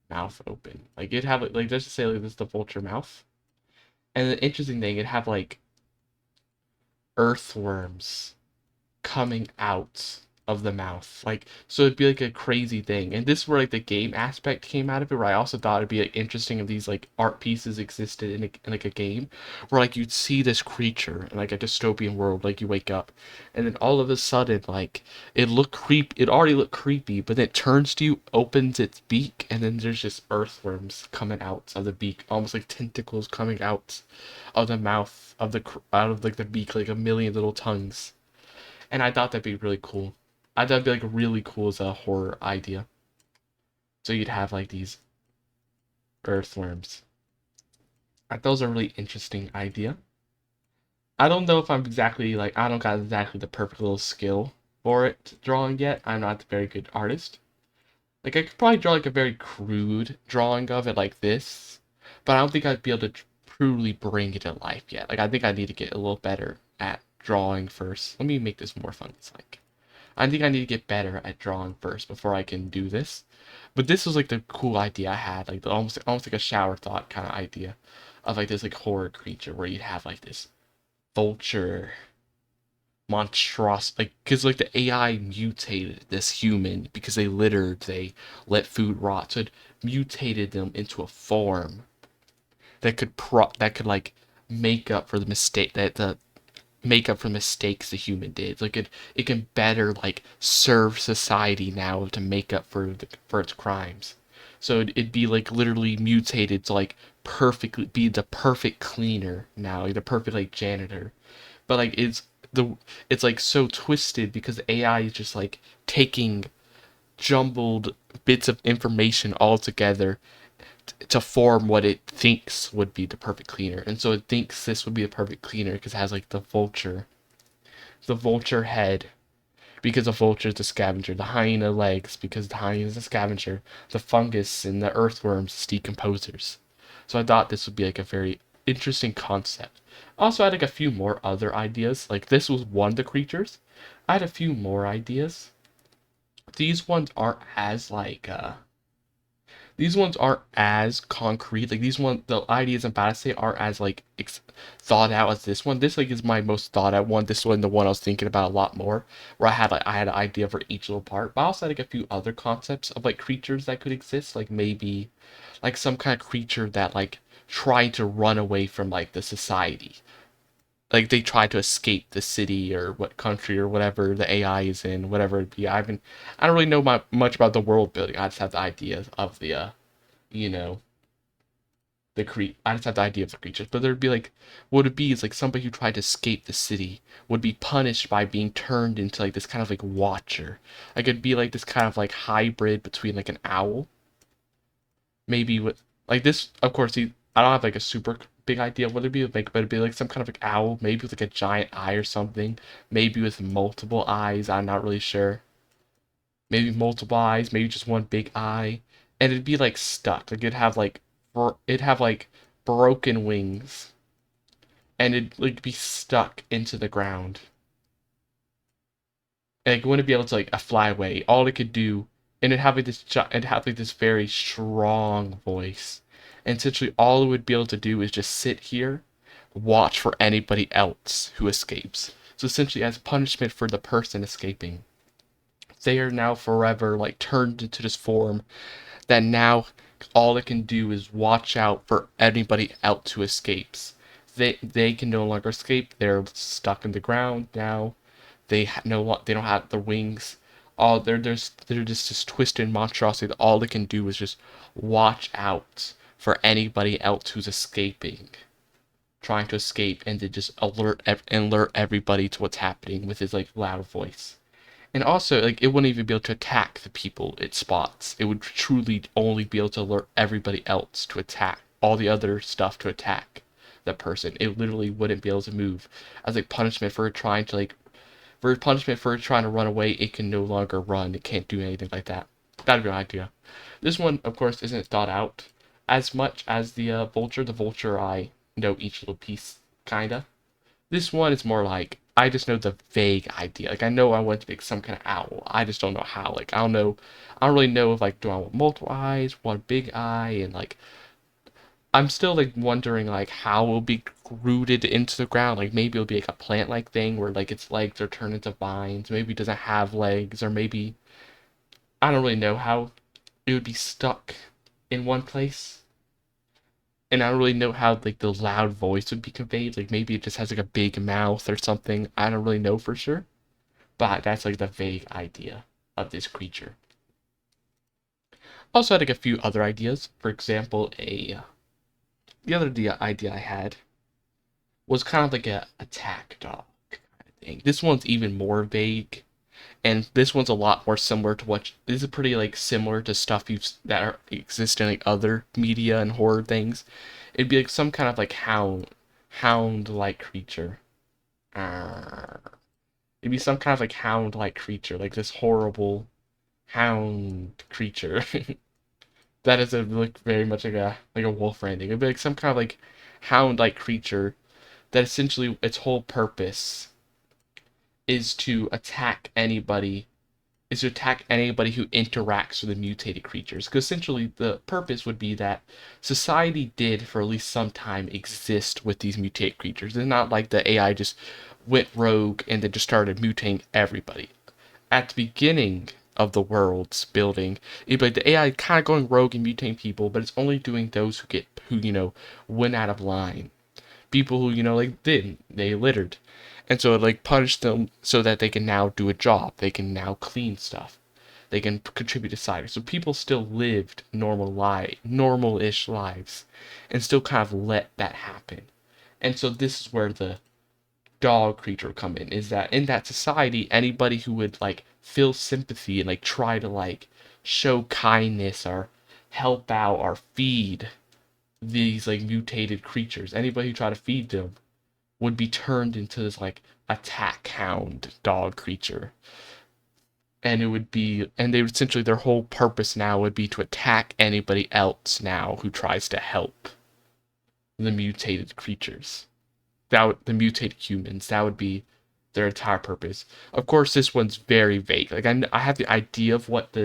S1: mouth open? Like it'd have like let's just say like this is the vulture mouth. And the interesting thing, it'd have like earthworms coming out of the mouth. Like, so it'd be like a crazy thing. And this is where like the game aspect came out of it, where I also thought it'd be like interesting if these like art pieces existed in like a game where like you'd see this creature in like a dystopian world, like you wake up, and then all of a sudden like it already looked creepy, but then it turns to you, opens its beak, and then there's just earthworms coming out of the beak, almost like tentacles coming out of the mouth of out of like the beak, like a million little tongues. And I thought that'd be really cool. I thought it'd be like really cool as a horror idea. So you'd have like these earthworms. I thought that was a really interesting idea. I don't know if I'm exactly like I don't got exactly the perfect little skill for it drawing yet. I'm not a very good artist. Like I could probably draw like a very crude drawing of it like this, but I don't think I'd be able to truly bring it to life yet. Like I think I need to get a little better at drawing first. Let me make this more fun. It's like I think I need to get better at drawing first before I can do this. But this was like the cool idea I had, like almost like a shower thought kind of idea of like this like horror creature where you'd have like this vulture monstrous like because like the AI mutated this human because they let food rot, so it mutated them into a form that could like make up for the mistake that the make up for the mistakes the human did. Like it can better like serve society now to make up for for its crimes. So it'd be like literally mutated to like perfectly be the perfect cleaner now, like the perfect like janitor. But like the it's like so twisted because the AI is just like taking jumbled bits of information all together to form what it thinks would be the perfect cleaner. And so it thinks this would be the perfect cleaner because it has like the vulture head because the vulture is the scavenger, the hyena legs because the hyena is the scavenger, the fungus and the earthworms decomposers. So I thought this would be like a very interesting concept. Also, I had like a few more other ideas. Like this was one of the creatures. I had a few more ideas. These ones aren't as like these ones aren't as concrete. Like these one, the ideas I'm about to say aren't as like thought out as this one. This like is my most thought out one. This one, the one I was thinking about a lot more, where I had an idea for each little part. But I also had like a few other concepts of like creatures that could exist. Like maybe like some kind of creature that like tried to run away from like the society. Like they tried to escape the city or what country or whatever the AI is in, whatever it be. I don't really know much about the world building. I just have the idea of the you know, I just have the idea of the creatures. But there'd be like, what would it be is like somebody who tried to escape the city would be punished by being turned into like this kind of like watcher. Like it'd be like this kind of like hybrid between like an owl, maybe with like this. Of course, I don't have like a super big idea of what it'd be like, but it'd be like some kind of like owl, maybe with like a giant eye or something, maybe with multiple eyes. I'm not really sure. Maybe multiple eyes, maybe just one big eye, and it'd be like stuck. Like it'd have like broken wings, and it'd like be stuck into the ground. And it wouldn't be able to like fly away. All it could do, and it'd have like this very strong voice, and essentially all it would be able to do is just sit here, watch for anybody else who escapes. So essentially, as punishment for the person escaping, they are now forever like turned into this form that now all it can do is watch out for anybody else who escapes. They can no longer escape. They're stuck in the ground now. They don't have the wings. All they're just this twisted monstrosity that all they can do is just watch out for anybody else who's escaping, trying to escape, and to just alert everybody to what's happening with his like loud voice. And also, like, it wouldn't even be able to attack the people it spots. It would truly only be able to alert everybody else to attack, all the other stuff to attack that person. It literally wouldn't be able to move. As like punishment for trying to like, for punishment for trying to run away, it can no longer run. It can't do anything like that. That'd be an idea. This one, of course, isn't thought out as much as the vulture. The vulture, I know each little piece, kinda. This one is more like I just know the vague idea. Like I know I want to make some kind of owl. I just don't know how. Like I don't know. I don't really know if like do I want multiple eyes, one big eye, and like I'm still like wondering like how it will be rooted into the ground. Like maybe it'll be like a plant-like thing where like its legs are turned into vines. Maybe it doesn't have legs, or maybe I don't really know how it would be stuck in one place. And I don't really know how like the loud voice would be conveyed. Like maybe it just has like a big mouth or something. I don't really know for sure. But that's like the vague idea of this creature. Also had like a few other ideas. For example, the other idea I had was kind of like a attack dog kind of thing. This one's even more vague, and this one's a lot more similar to what this is pretty like similar to stuff exist in like other media and horror things. It'd be like some kind of like hound like creature. Arr. It'd be some kind of like hound like creature, like this horrible hound creature. That is a look very much like a wolf branding. It'd be like some kind of like hound like creature that essentially its whole purpose is to attack anybody who interacts with the mutated creatures. Because essentially the purpose would be that society did for at least some time exist with these mutated creatures. It's not like the AI just went rogue and then just started mutating everybody. At the beginning of the world's building, it'd be like the AI kind of going rogue and mutating people, but it's only doing those who went out of line. People who, like they littered. And so it like punished them so that they can now do a job. They can now clean stuff. They can contribute to society. So people still lived normal-ish lives, and still kind of let that happen. And so this is where the dog creature would come in. Is that in that society, anybody who would like feel sympathy and like try to like show kindness or help out or feed these like mutated creatures, anybody who tried to feed them would be turned into this like attack hound dog creature. And they would essentially, their whole purpose now would be to attack anybody else now who tries to help the mutated creatures. The mutated humans. That would be their entire purpose. Of course, this one's very vague. Like I have the idea of what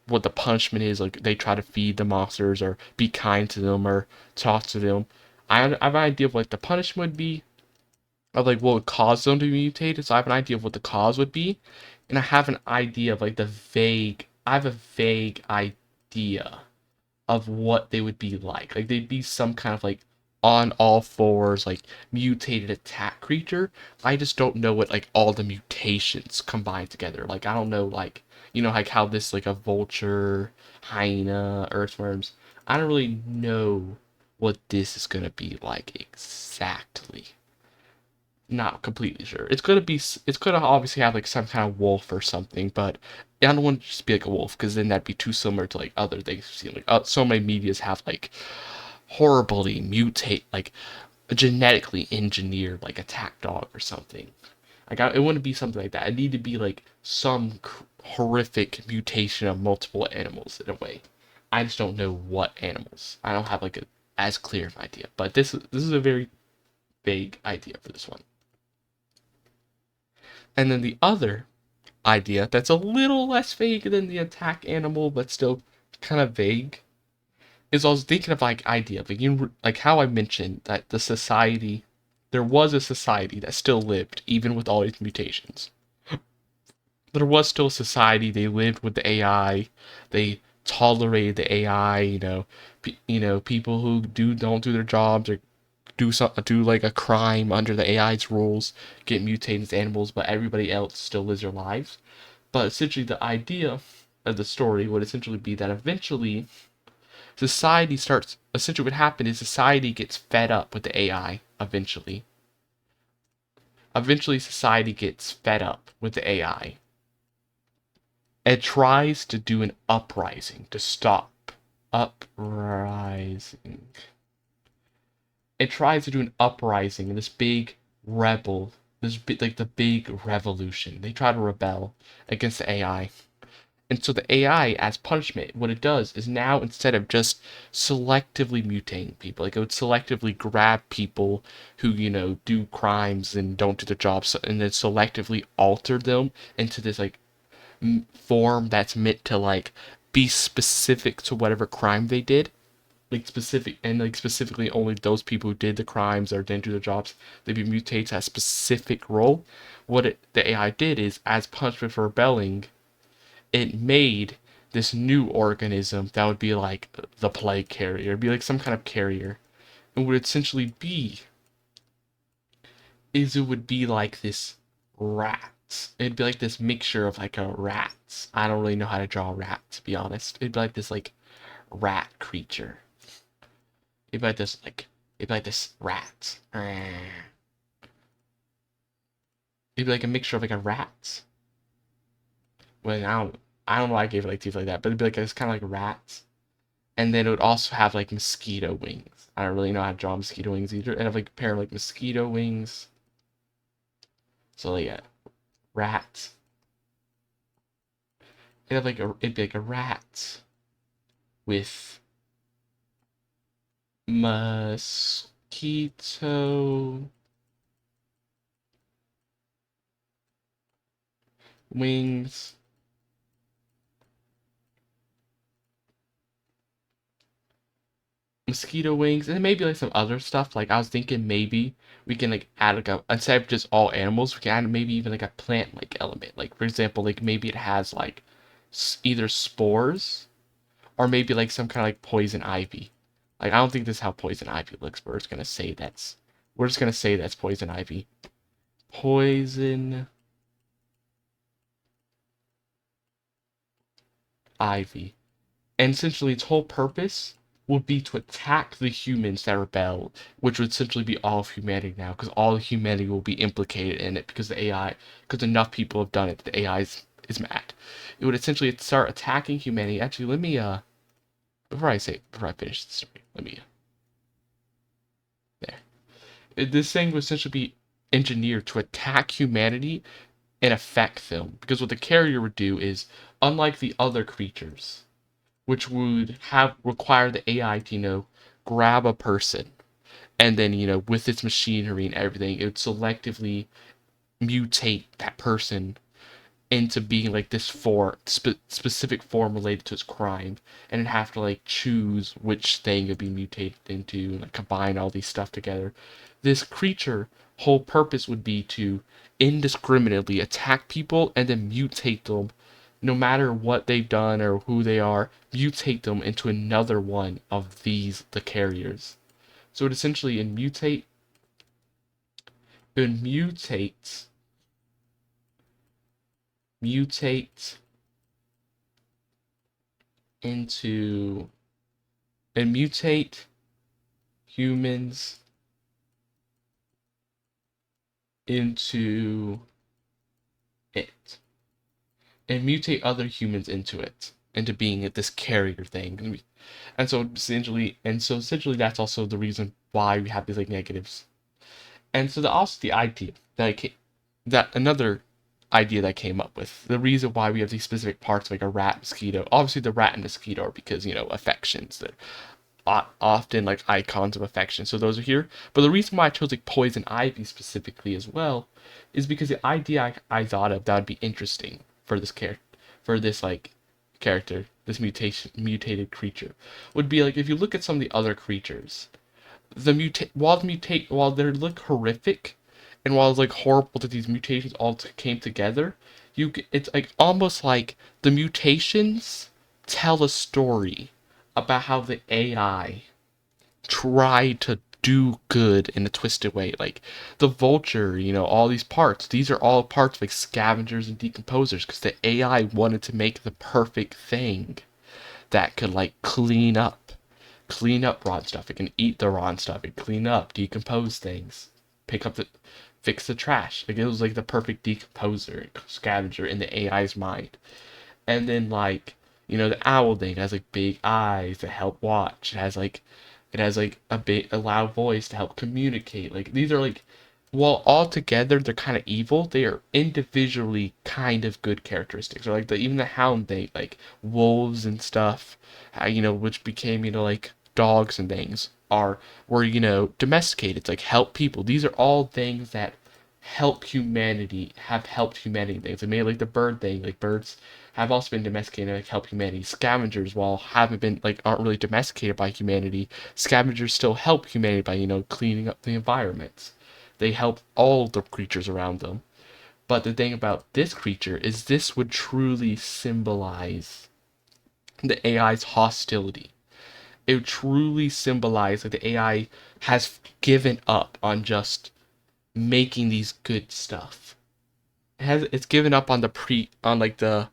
S1: what the punishment is. Like they try to feed the monsters or be kind to them or talk to them. I have an idea of what the punishment would be, of like what would cause them to be mutated. So I have an idea of what the cause would be, and I have an idea of like I have a vague idea of what they would be like. Like they'd be some kind of like on all fours, like mutated attack creature. I just don't know what like all the mutations combined together. Like I don't know like like how this like a vulture, hyena, earthworms. I don't really know what this is gonna be like exactly. Not completely sure. It's gonna obviously have like some kind of wolf or something, but I don't want to just be like a wolf because then that'd be too similar to like other things we've seen. Like so many medias have like horribly mutate, like a genetically engineered like attack dog or something. It wouldn't be something like that. It need to be like some horrific mutation of multiple animals in a way. I just don't know what animals. I don't have like a as clear of an idea. But this is a very vague idea for this one. And then the other idea that's a little less vague than the attack animal, but still kind of vague, is I was thinking of like idea, like like how I mentioned that the society there was a society that still lived even with all these mutations. There was still a society. They lived with the AI. They tolerated the AI. People who don't do their jobs or do like a crime under the AI's rules get mutated as animals, but everybody else still lives their lives. But essentially, the idea of the story would essentially be that eventually society starts. Essentially, what happened is society gets fed up with the AI. Eventually, society gets fed up with the AI. It tries to do an uprising to stop uprising. It tries to do an uprising, this big rebel, like the big revolution. They try to rebel against the AI. And so the AI, as punishment, what it does is now instead of just selectively mutating people, like it would selectively grab people who, do crimes and don't do their jobs, and then selectively alter them into this like form that's meant to like be specific to whatever crime they did, like specifically only those people who did the crimes or didn't do their jobs, they'd be mutated to a specific role. The AI did is, as punishment for rebelling, it made this new organism that would be like the plague carrier. It'd be like some kind of carrier. And what it would essentially be is it would be like this rat. It'd be like this mixture of like a rat. I don't really know how to draw a rat, to be honest. It'd be like this like rat creature. It'd be like this rat. It'd be like a mixture of like a rat. Well, I don't know why I gave it like teeth like that, but it'd be like it's kind of like rats. And then it would also have like mosquito wings. I don't really know how to draw mosquito wings either. And have like a pair of like mosquito wings. So yeah, rat. It'd be like a rat with mosquito wings. Mosquito wings, and maybe like some other stuff. Like I was thinking maybe we can like add like a, instead of just all animals, we can add maybe even like a plant like element. Like for example, like maybe it has like either spores or maybe like some kind of like poison ivy. Like I don't think this is how poison ivy looks, but we're just gonna say that's poison ivy. Poison ivy. And essentially its whole purpose would be to attack the humans that rebel, which would essentially be all of humanity now, because all of humanity will be implicated in it because because enough people have done it, the AI is mad. It would essentially start attacking humanity. Actually, let me before I finish the story, let me there. This thing would essentially be engineered to attack humanity and affect them, because what the carrier would do is, unlike the other creatures, which would have require the AI to, grab a person and then, with its machinery and everything, it would selectively mutate that person into being like this specific form related to its crime, and it'd have to like choose which thing it'd be mutated into and like combine all these stuff together. This creature whole purpose would be to indiscriminately attack people and then mutate them, no matter what they've done or who they are, mutate them into another one of the carriers. So it essentially it mutate into and mutate humans into it, and mutate other humans into it, into being this carrier thing. And so essentially that's also the reason why we have these like negatives. And so also the idea that another idea that came up with the reason why we have these specific parts like a rat mosquito. Obviously the rat and mosquito are because affections that often like icons of affection, so those are here. But the reason why I chose like poison ivy specifically as well is because the idea I thought of that would be interesting for this character, this mutated creature, would be like if you look at some of the other creatures, while they look horrific, and while it's like horrible that these mutations all came together, it's like almost like the mutations tell a story about how the AI try to do good in a twisted way. Like the vulture, all these parts. These are all parts of like scavengers and decomposers because the AI wanted to make the perfect thing that could like clean up raw stuff. It can eat the raw stuff. It clean up, decompose things, pick up the, fix the trash. Like it was like the perfect decomposer, scavenger in the AI's mind. And then like the owl thing has like big eyes to help watch. It has like a loud voice to help communicate. Like these are like while all together they're kind of evil, they are individually kind of good characteristics. Or like even the hound thing, like wolves and stuff, which became like dogs and things were domesticated. It's like help people. These are all things that have helped humanity things. They made like the bird thing, like birds have also been domesticated and like help humanity. Scavengers, while haven't been like aren't really domesticated by humanity, scavengers still help humanity by cleaning up the environments. They help all the creatures around them. But the thing about this creature is this would truly symbolize the AI's hostility. It would truly symbolize that the AI has given up on just making these good stuff. It's given up on the pre on like the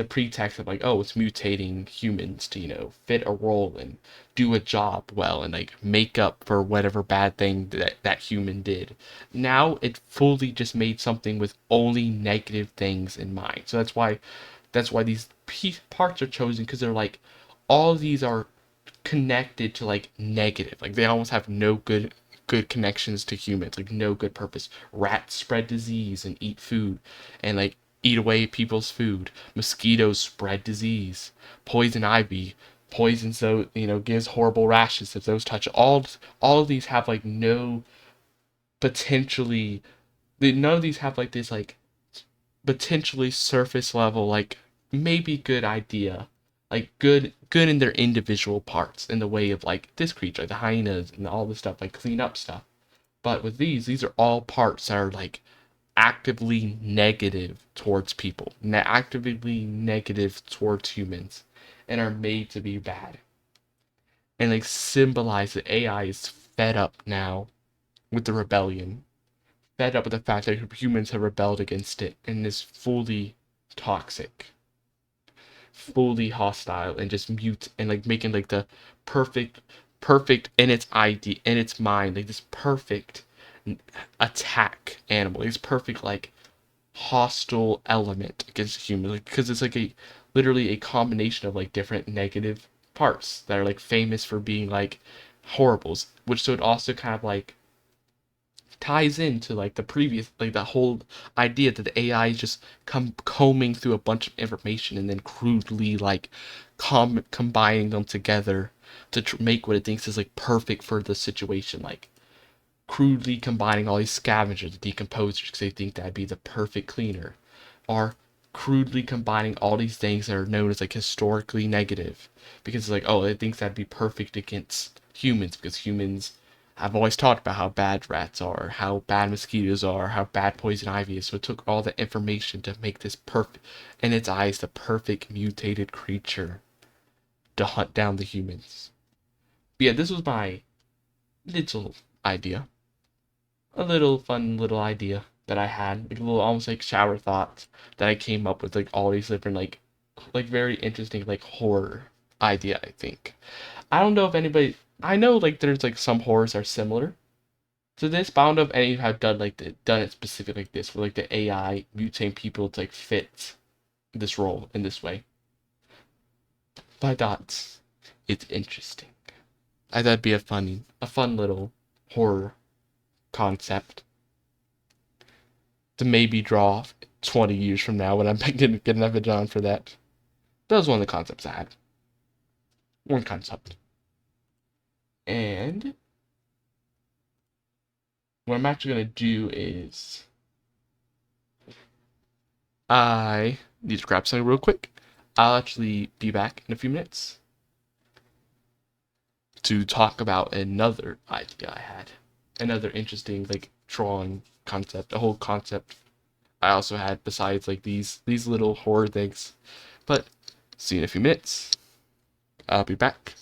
S1: pretext of like, oh, it's mutating humans to fit a role and do a job well and like make up for whatever bad thing that human did. Now it fully just made something with only negative things in mind. So that's why these parts are chosen, because they're like all of these are connected to like negative. Like they almost have no good connections to humans, like no good purpose. Rats spread disease and eat food and like eat away people's food. Mosquitoes spread disease. Poison ivy poison, so gives horrible rashes if those touch. All of these have like no potentially none of these have like this like potentially surface level like maybe good idea, like good in their individual parts in the way of like this creature, like the hyenas and all this stuff, like clean up stuff. But with these are all parts that are like actively negative towards people, actively negative towards humans, and are made to be bad. And like symbolize that AI is fed up now with the rebellion, fed up with the fact that humans have rebelled against it, and is fully toxic, fully hostile, and just mute and like making like the perfect in its idea, in its mind, like this perfect attack animal, this perfect like hostile element against humans, like, because it's like a literally a combination of like different negative parts that are like famous for being like horribles, which so it also kind of like ties into like the previous, like the whole idea that the AI is just combing through a bunch of information and then crudely like combining them together to make what it thinks is like perfect for the situation, like crudely combining all these scavengers, decomposers, because they think that'd be the perfect cleaner, or crudely combining all these things that are known as like historically negative, because it's like, oh, it thinks that'd be perfect against humans because humans have always talked about how bad rats are, how bad mosquitoes are, how bad poison ivy is. So it took all the information to make this perfect, in its eyes, the perfect mutated creature to hunt down the humans. But yeah, this was my little idea, a little fun little idea that I had, like a little almost like shower thoughts that I came up with, like all these different like very interesting like horror idea. I think I don't know if anybody, I know like there's like some horrors are similar to this, but I don't know if any of you have done it specific like this, where like the AI mutate people to like fit this role in this way. But I thought it's interesting. I thought it'd be a fun little horror concept to maybe draw 20 years from now when I'm getting enough of John for that. That was one of the concepts I had. One concept. And what I'm actually going to do is I need to grab something real quick. I'll actually be back in a few minutes to talk about another idea I had, another interesting like drawing concept, a whole concept I also had besides like these little horror things. But see you in a few minutes. I'll be back.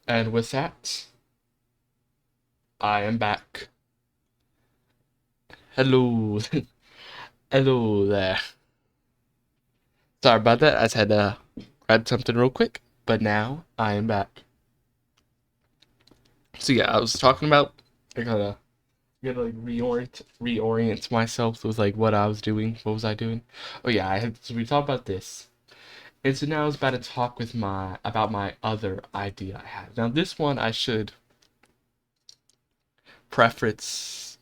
S1: And with that, I am back. Hello. Hello there. Sorry about that. I just had to grab something real quick, but now I am back. So yeah, I was talking about I gotta like reorient myself with like what I was doing. What was I doing? Oh yeah, I had so we talked about this. And so now I was about to talk with my about my other idea I had. Now this one I should preface.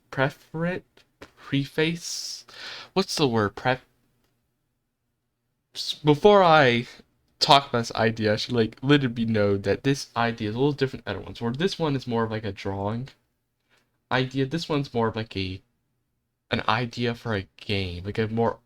S1: What's the word? Before I talk about this idea, I should like let it be known that this idea is a little different than other ones. Where this one is more of like a drawing idea. This one's more of like a an idea for a game, like a more.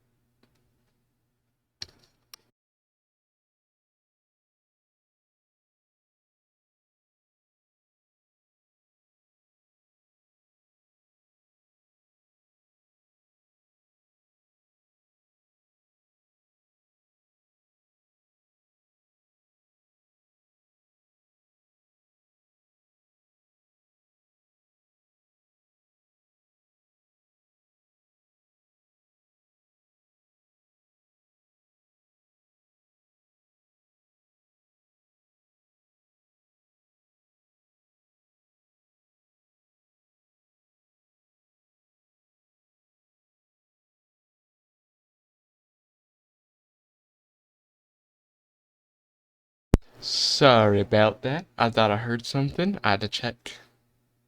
S1: Sorry about that. I thought I heard something. I had to check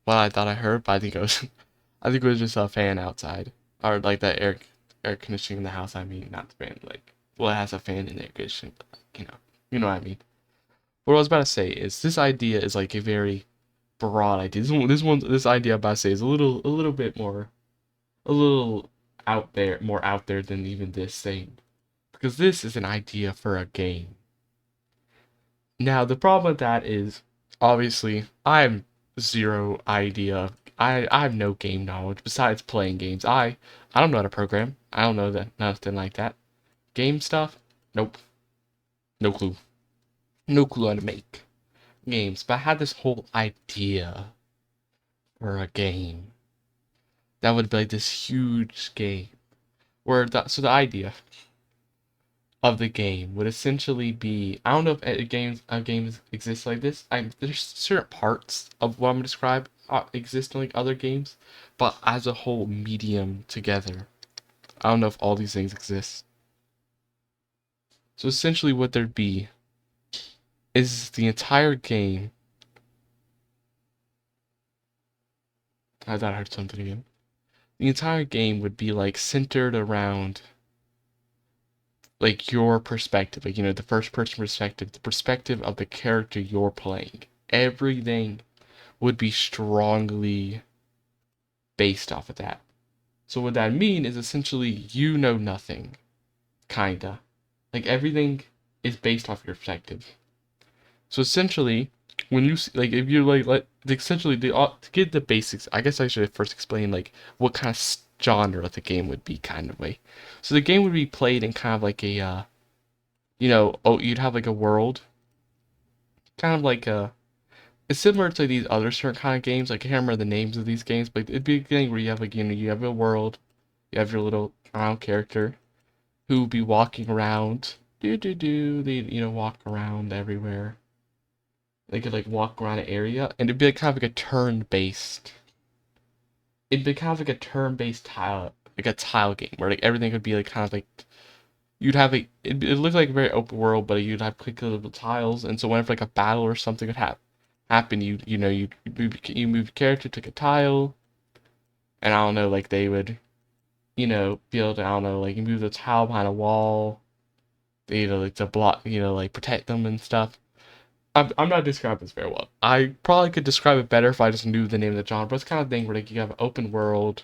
S1: what I thought I heard, but I think it was I think it was just a fan outside. Or like the air conditioning in the house, I mean, not the fan, like well it has a fan in the air conditioning, but like, you know what I mean. What I was about to say is this idea is like a very broad idea. This idea I'm about to say is a little bit more a little out there, more out there than even this thing. Because this is an idea for a game. Now, the problem with that is, obviously, I have zero idea. I have no game knowledge besides playing games. I don't know how to program. I don't know that nothing like that. Game stuff? Nope. No clue. No clue how to make games. But I had this whole idea for a game that would be like this huge game. So the idea of the game would essentially be I don't know if games exist like this. There's certain parts of what I'm gonna describe exist in like other games, but as a whole medium together, I don't know if all these things exist. So essentially, what there'd be is the entire game. I thought I heard something again. The entire game would be like centered around like your perspective, like the first person perspective, the perspective of the character you're playing. Everything would be strongly based off of that. So what that mean is essentially you know nothing, kinda. Like everything is based off your perspective. So essentially, when you like, if you like essentially to get the basics, I guess I should first explain like what kind of genre the game would be, kind of way. So the game would be played in kind of like a, you'd have like a world, kind of like a it's similar to these other certain kind of games. Like I can't remember the names of these games, but it'd be a game where you have like you have a world, you have your little character who would be walking around. They walk around everywhere. They could like walk around an area, and it'd be like kind of like a turn based. It'd be kind of like a turn based tile, like a tile game where like everything would be like kind of like you'd have like it looked like a very open world, but you'd have quick little tiles, and so whenever like a battle or something would happen, you move your character to a tile, and I don't know, like they would be able to I don't know, like you move the tile behind a wall, like to block, like protect them and stuff. I'm not describing this very well. I probably could describe it better if I just knew the name of the genre, but it's kind of thing where like you have an open world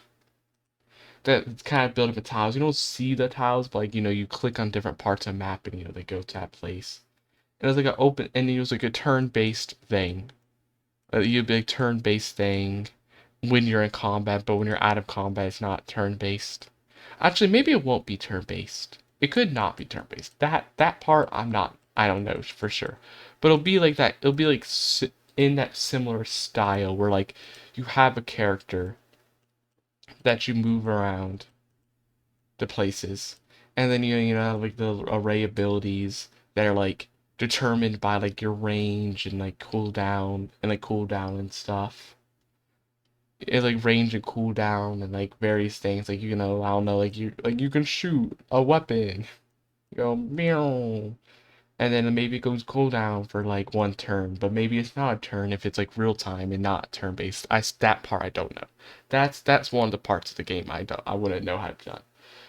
S1: that's kind of built up with tiles. You don't see the tiles, but like you click on different parts of the map and they go to that place. And it's like an open and it was like a turn-based thing. You'd be like turn-based thing when you're in combat, but when you're out of combat, it's not turn-based. Actually, maybe it won't be turn-based. It could not be turn-based. That part I don't know for sure. But it'll be like that. It'll be like in that similar style where like you have a character that you move around the places, and then you have like the array abilities that are like determined by like your range and like cooldown and stuff. It's like range and cooldown and like various things. Like, I don't know, like you can shoot a weapon. You go meow. And then maybe it goes cooldown for like one turn, but maybe it's not a turn if it's like real time and not turn based. That part I don't know. That's one of the parts of the game I wouldn't know how to do.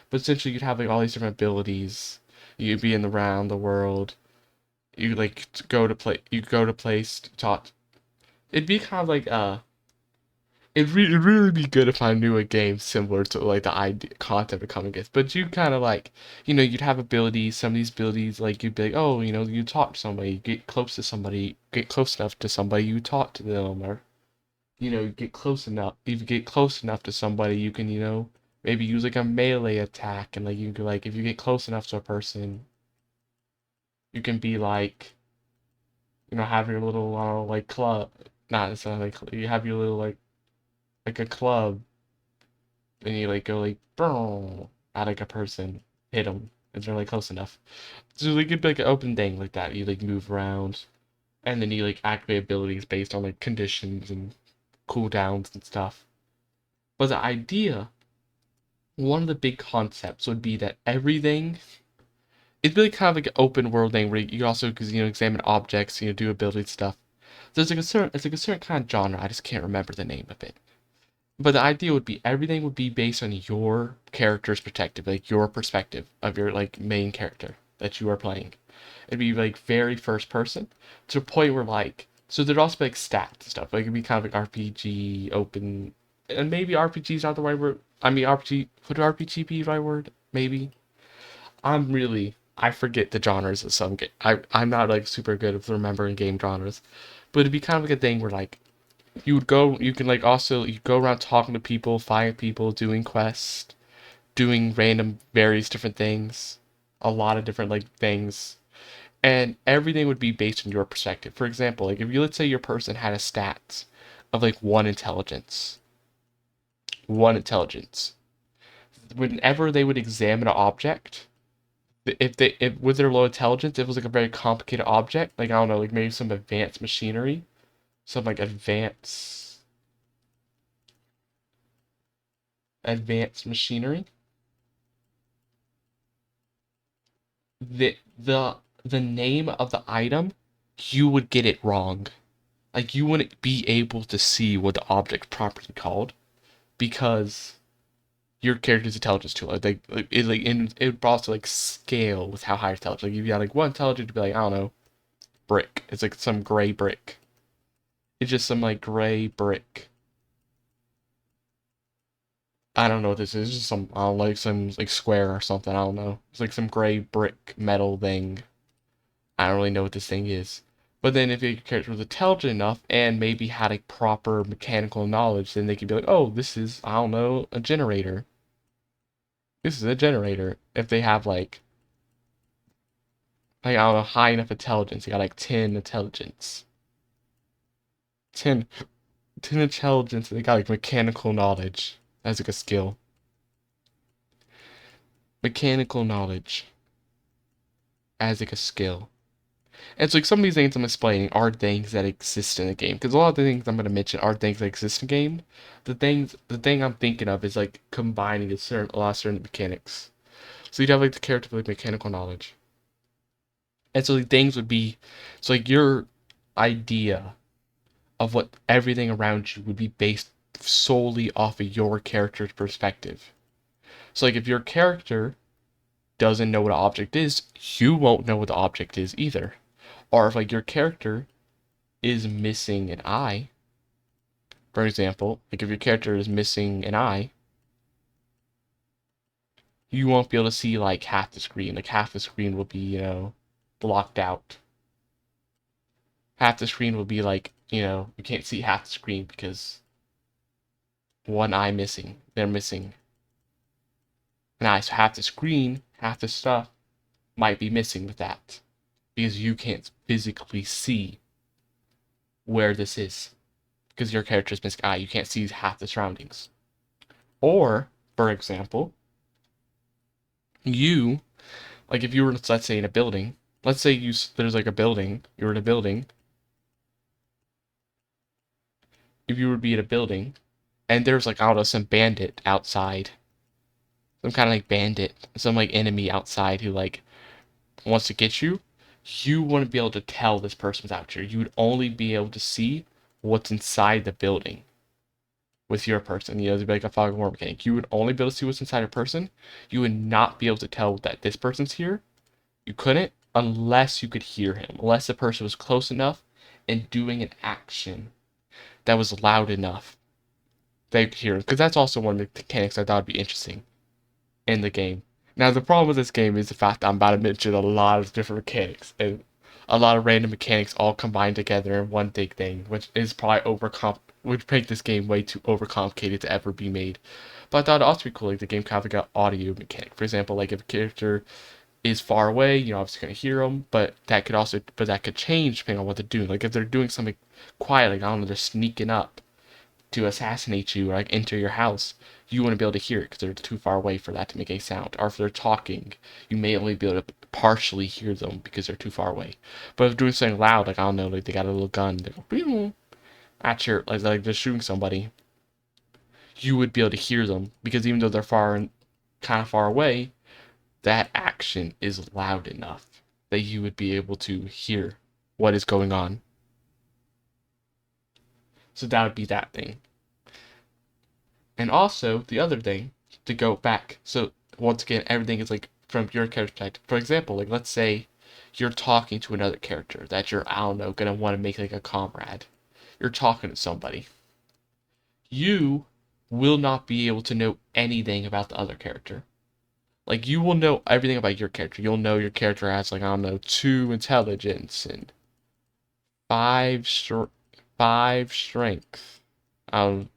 S1: But essentially you'd have like all these different abilities. You'd be in the round the world. You like go to place talk. It'd be kind of like it'd really be good if I knew a game similar to like the idea concept of coming against. But you kind of like, you'd have abilities. Some of these abilities, like you'd be like, oh, you talk to somebody, get close to somebody, get close enough to somebody, you talk to them, or get close enough. If you get close enough to somebody, you can, maybe use like a melee attack, and like you can like if you get close enough to a person, you can be like, have your little like club. Not necessarily like you have your little like a club. Then you like go like boom at like a person, hit them if they're like close enough. So like it'd be like an open thing like that. You like move around, and then you like activate abilities based on like conditions and cooldowns and stuff. But the idea, one of the big concepts would be that everything. It's really kind of like an open world thing where you also because examine objects, do ability stuff. There's like a certain it's like a certain kind of genre. I just can't remember the name of it. But the idea would be everything would be based on your character's perspective, like your perspective of your like main character that you are playing. It'd be like very first person to a point where like so there'd also be like stats and stuff. Like it'd be kind of like RPG open and maybe RPG is not the right word. I mean RPG would RPG be the right word? Maybe. I forget the genres of some game. I'm not like super good at remembering game genres. But it'd be kind of like a thing where like you can like also you go around talking to people, finding people, doing quests, doing random various different things, a lot of different like things, and everything would be based on your perspective. For example, like if you let's say your person had a stats of like one intelligence, whenever they would examine an object, if with their low intelligence, it was like a very complicated object, like I don't know, like maybe some advanced machinery, some like advanced machinery. The name of the item, you would get it wrong. Like you wouldn't be able to see what the object's properly called because your character's intelligence too low. It would also like scale with how high intelligence. Like if you had like one intelligence, you'd be like I don't know, brick. It's like some gray brick. It's just some like gray brick. I don't know what this is. It's just some I don't know, like some like square or something. I don't know. It's like some gray brick metal thing. I don't really know what this thing is. But then if your character was intelligent enough and maybe had a proper mechanical knowledge, then they could be like, oh, this is, I don't know, a generator. This is a generator. If they have I don't know, high enough intelligence. You got like 10 intelligence. 10, 10 intelligence, and they got like mechanical knowledge as like a skill. Mechanical knowledge as like a skill. And so like some of these things I'm explaining are things that exist in the game. Because a lot of the things I'm gonna mention are things that exist in the game. The thing I'm thinking of is like combining a lot of certain mechanics. So you'd have like the character with like mechanical knowledge. And so the things would be so like your idea of what everything around you would be based solely off of your character's perspective. So like if your character doesn't know what an object is, you won't know what the object is either. Or if like your character is missing an eye, for example, like if your character is missing an eye, you won't be able to see like half the screen. Like half the screen will be, blocked out. Half the screen will be like, you can't see half the screen because one eye missing. They're missing an eye. So half the screen, half the stuff might be missing with that. Because you can't physically see where this is. Because your character's missing eye. You can't see half the surroundings. Or, for example, you, like if you were, let's say, in a building, let's say there's like a building, you're in a building. If you would be in a building, and there's like, I don't know, some bandit outside, some kind of like bandit, some like enemy outside who like wants to get you, you wouldn't be able to tell this person was out here. You would only be able to see what's inside the building with your person. You know, it'd be like a fog of war mechanic. You would only be able to see what's inside a person. You would not be able to tell that this person's here. You couldn't unless you could hear him, unless the person was close enough and doing an action that was loud enough they could hear him. Because that's also one of the mechanics I thought would be interesting in the game. Now, the problem with this game is the fact that I'm about to mention a lot of different mechanics and a lot of random mechanics all combined together in one big thing, which is probably would make this game way too overcomplicated to ever be made. But I thought it'd also be cool, like the game kind of like an audio mechanic. For example, like if a character is far away, you're obviously gonna hear them, but that could change depending on what they're doing. Like if they're doing something quiet, like I don't know, they're sneaking up to assassinate you or like enter your house, you wouldn't be able to hear it because they're too far away for that to make a sound. Or if they're talking, you may only be able to partially hear them because they're too far away. But if they're doing something loud, like I don't know, like they got a little gun, they go boom at your like they're shooting somebody, you would be able to hear them because even though they're kind of far away, that action is loud enough that you would be able to hear what is going on. So that would be that thing. And also, the other thing, to go back, so once again, everything is like from your character type. For example, like let's say you're talking to another character that you're, I don't know, gonna want to make like a comrade. You're talking to somebody. You will not be able to know anything about the other character. Like, you will know everything about your character. You'll know your character has, like, I don't know, 2 intelligence and 5 strength. Um,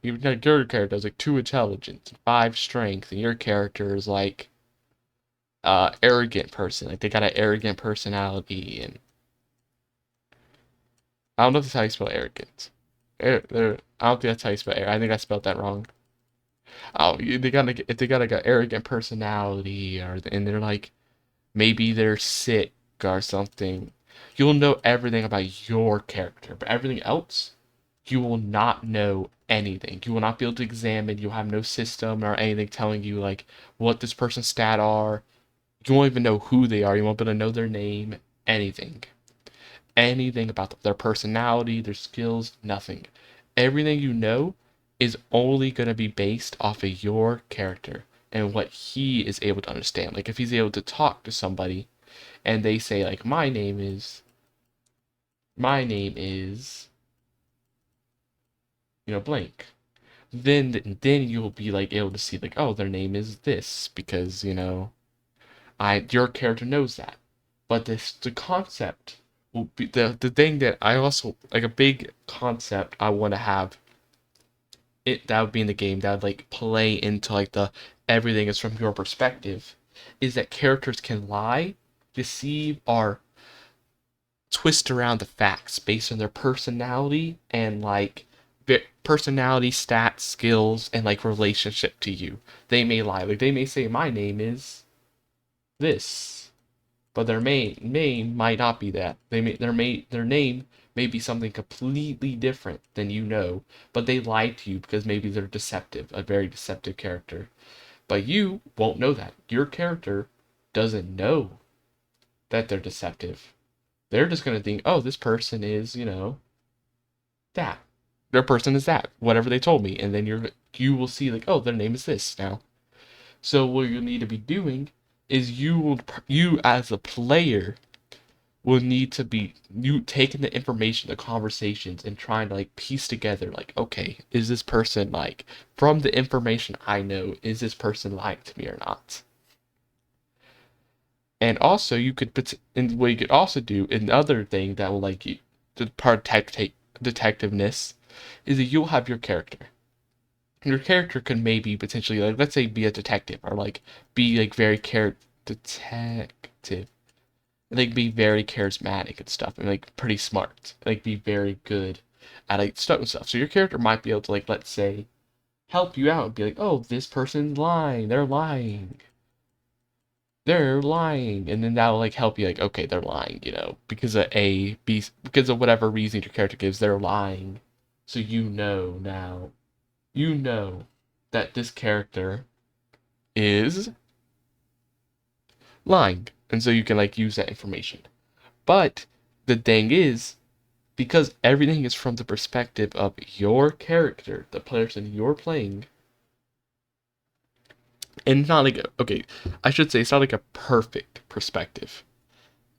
S1: even though your character has like 2 intelligence and 5 strength, and your character is like arrogant person. Like they got an arrogant personality, and I don't know if that's how you spell arrogant. I don't think that's how you spell arrogant. I think I spelled that wrong. Oh, if they got like an arrogant personality, and they're like maybe they're sick or something. You'll know everything about your character, but everything else you will not know anything. You will not be able to examine. You'll have no system or anything telling you like what this person's stat are. You won't even know who they are. You won't be able to know their name, anything. Anything about them, their personality, their skills, nothing. Everything you know is only going to be based off of your character and what he is able to understand. Like if he's able to talk to somebody and they say like my name is blank, then you'll be like able to see like, oh, their name is this because I your character knows that. But the concept will be the thing that I also like, a big concept I want to have it that would be in the game that would like play into like the everything is from your perspective, is that characters can lie, deceive, or twist around the facts based on their personality and like personality, stats, skills, and like relationship to you. They may lie. Like they may say my name is this, but their main name might not be that. Their name may be something completely different than but they lied to you because maybe they're deceptive, a very deceptive character. But you won't know that. Your character doesn't know that they're deceptive. They're just gonna think, oh, this person is, that. Their person is that, whatever they told me, and then you will see like, oh, their name is this now. So what you need to be doing is you as a player will need to be you taking the information, the conversations, and trying to like piece together like, okay, is this person like, from the information I know, is this person lying to me or not? And also you could put, and what you could also do, another thing that will like you, the part of detectiveness, is that you'll have your character. Your character could maybe potentially, like, let's say, be a detective or like be like very detective, like be very charismatic and stuff, and like pretty smart, like be very good at like stuff and stuff. So your character might be able to like, let's say, help you out and be like, oh, this person's lying, they're lying. they're lying, and then that'll like help you like, okay, they're lying, because of A, B, because of whatever reason your character gives, they're lying. So now, you know that this character is lying, and so you can like use that information. But the thing is, because everything is from the perspective of your character, the person you're playing, and it's not like okay, I should say it's not like a perfect perspective.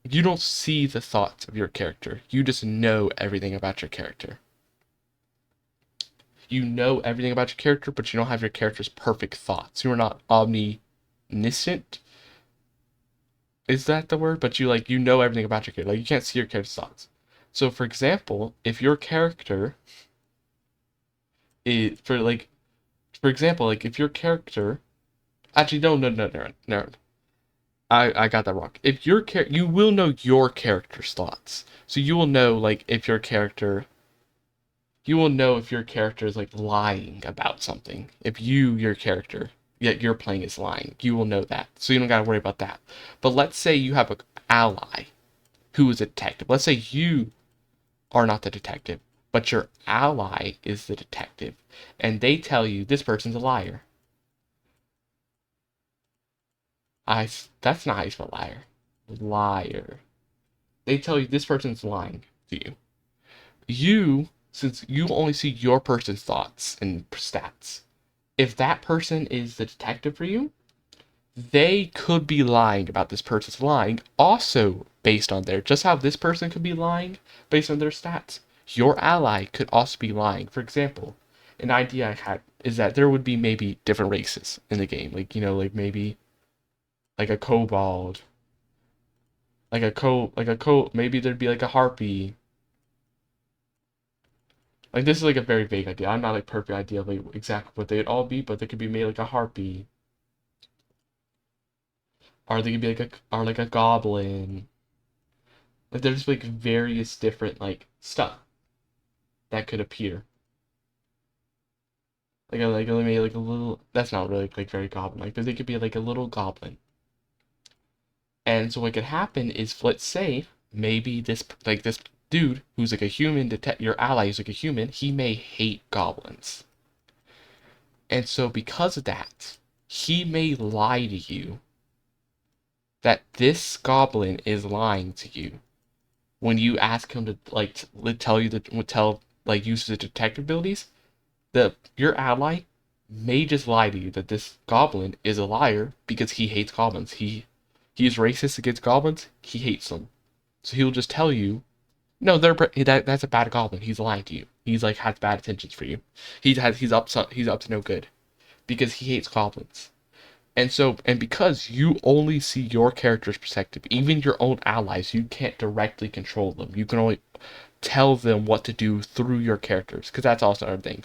S1: You don't see the thoughts of your character. You just know everything about your character. You know everything about your character, but you don't have your character's perfect thoughts. You are not omniscient. Is that the word? But you know everything about your character. Like you can't see your character's thoughts. So for example, if your character is for example, like if your character actually no. I got that wrong. If you will know your character's thoughts. So you will know like if your character you will know if your character is like lying about something. If your character, yet you're playing is lying, you will know that. So you don't gotta worry about that. But let's say you have an ally who is a detective. Let's say you are not the detective, but your ally is the detective, and they tell you this person's a liar. That's not how you spell liar. Liar. They tell you this person's lying to you. Since you only see your person's thoughts and stats, if that person is the detective for you, they could be lying about this person's lying, also based on just how this person could be lying based on their stats. Your ally could also be lying. For example, an idea I had is that there would be maybe different races in the game, like like maybe like a kobold, maybe there'd be like a harpy. Like this is like a very vague idea. I'm not like perfect idea of like exactly what they'd all be, but they could be made like a harpy, or they could be like a goblin. Like there's like various different like stuff that could appear. Maybe like a little. That's not really like very goblin like, but they could be like a little goblin. And so what could happen is, let's say maybe this dude who's like a human detect your ally is like a human. He may hate goblins, and so because of that, he may lie to you that this goblin is lying to you when you ask him to tell you use the detective abilities. Your ally may just lie to you that this goblin is a liar because he hates goblins. He's racist against goblins. He hates them. So he'll just tell you, no, that's a bad goblin. He's lying to you. He's like has bad intentions for you. He's up to no good because he hates goblins. And because you only see your character's perspective, even your own allies, you can't directly control them. You can only tell them what to do through your characters, because that's also another thing.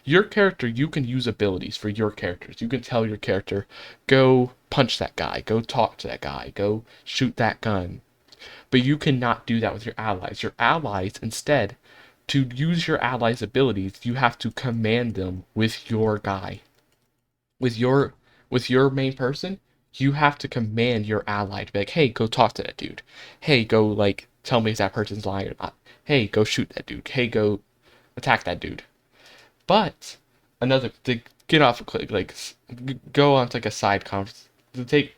S1: Your character, you can use abilities for your characters. You can tell your character, go punch that guy, go talk to that guy, go shoot that gun. But you cannot do that with your allies. Your allies, instead, to use your allies' abilities, you have to command them with your guy. With your main person, you have to command your ally to be like, hey, go talk to that dude. Hey, go like tell me if that person's lying or not. Hey, go shoot that dude. Hey, go attack that dude. But to get off a click, like go on to like a side conversation. To take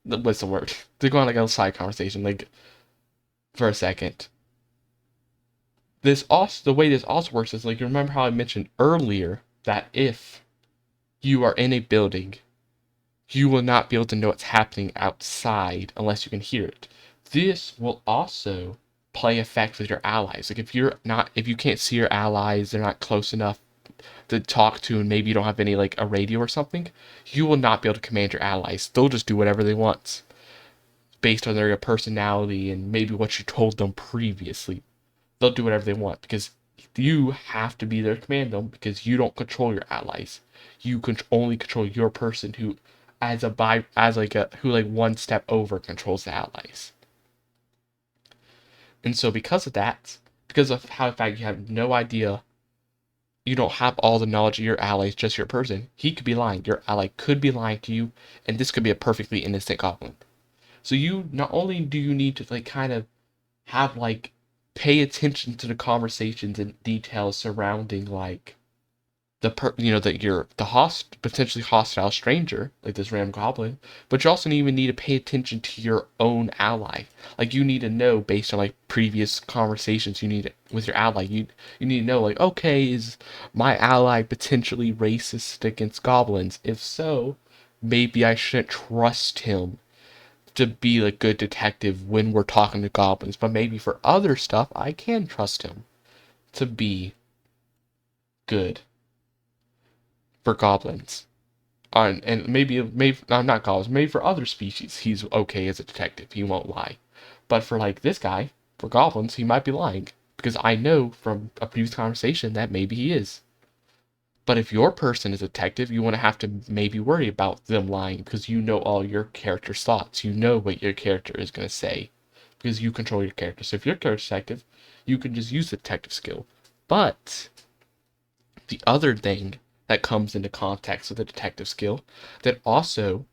S1: what's the word? To go on like a side conversation, like for a second. The way this also works is like, you remember how I mentioned earlier that if you are in a building, you will not be able to know what's happening outside unless you can hear it. This will also play effect with your allies. Like if you can't see your allies, they're not close enough to talk to, and maybe you don't have any like a radio or something, you will not be able to command your allies. They'll just do whatever they want based on their personality and maybe what you told them previously. They'll do whatever they want because you have to be there to command them because you don't control your allies. You can only control your person who who like one step over controls the allies. And so because of that, because of how in fact you have no idea you don't have all the knowledge of your ally, it's just your person. He could be lying. Your ally could be lying to you, and this could be a perfectly innocent goblin. So you not only do you need to like kind of have like pay attention to the conversations and details surrounding like that you're the potentially hostile stranger like this random goblin, but you also even need to pay attention to your own ally. Like you need to know based on like previous conversations you need with your ally. You need to know like, okay, is my ally potentially racist against goblins? If so, maybe I shouldn't trust him to be a good detective when we're talking to goblins, but maybe for other stuff I can trust him to be good for goblins. And maybe not goblins, maybe for other species he's okay as a detective. He won't lie. But for like this guy, for goblins, he might be lying because I know from a previous conversation that maybe he is. But if your person is a detective, you want to have to maybe worry about them lying because you know all your character's thoughts. You know what your character is going to say because you control your character. So if you're a detective, you can just use the detective skill. But the other thing that comes into context with the detective skill that also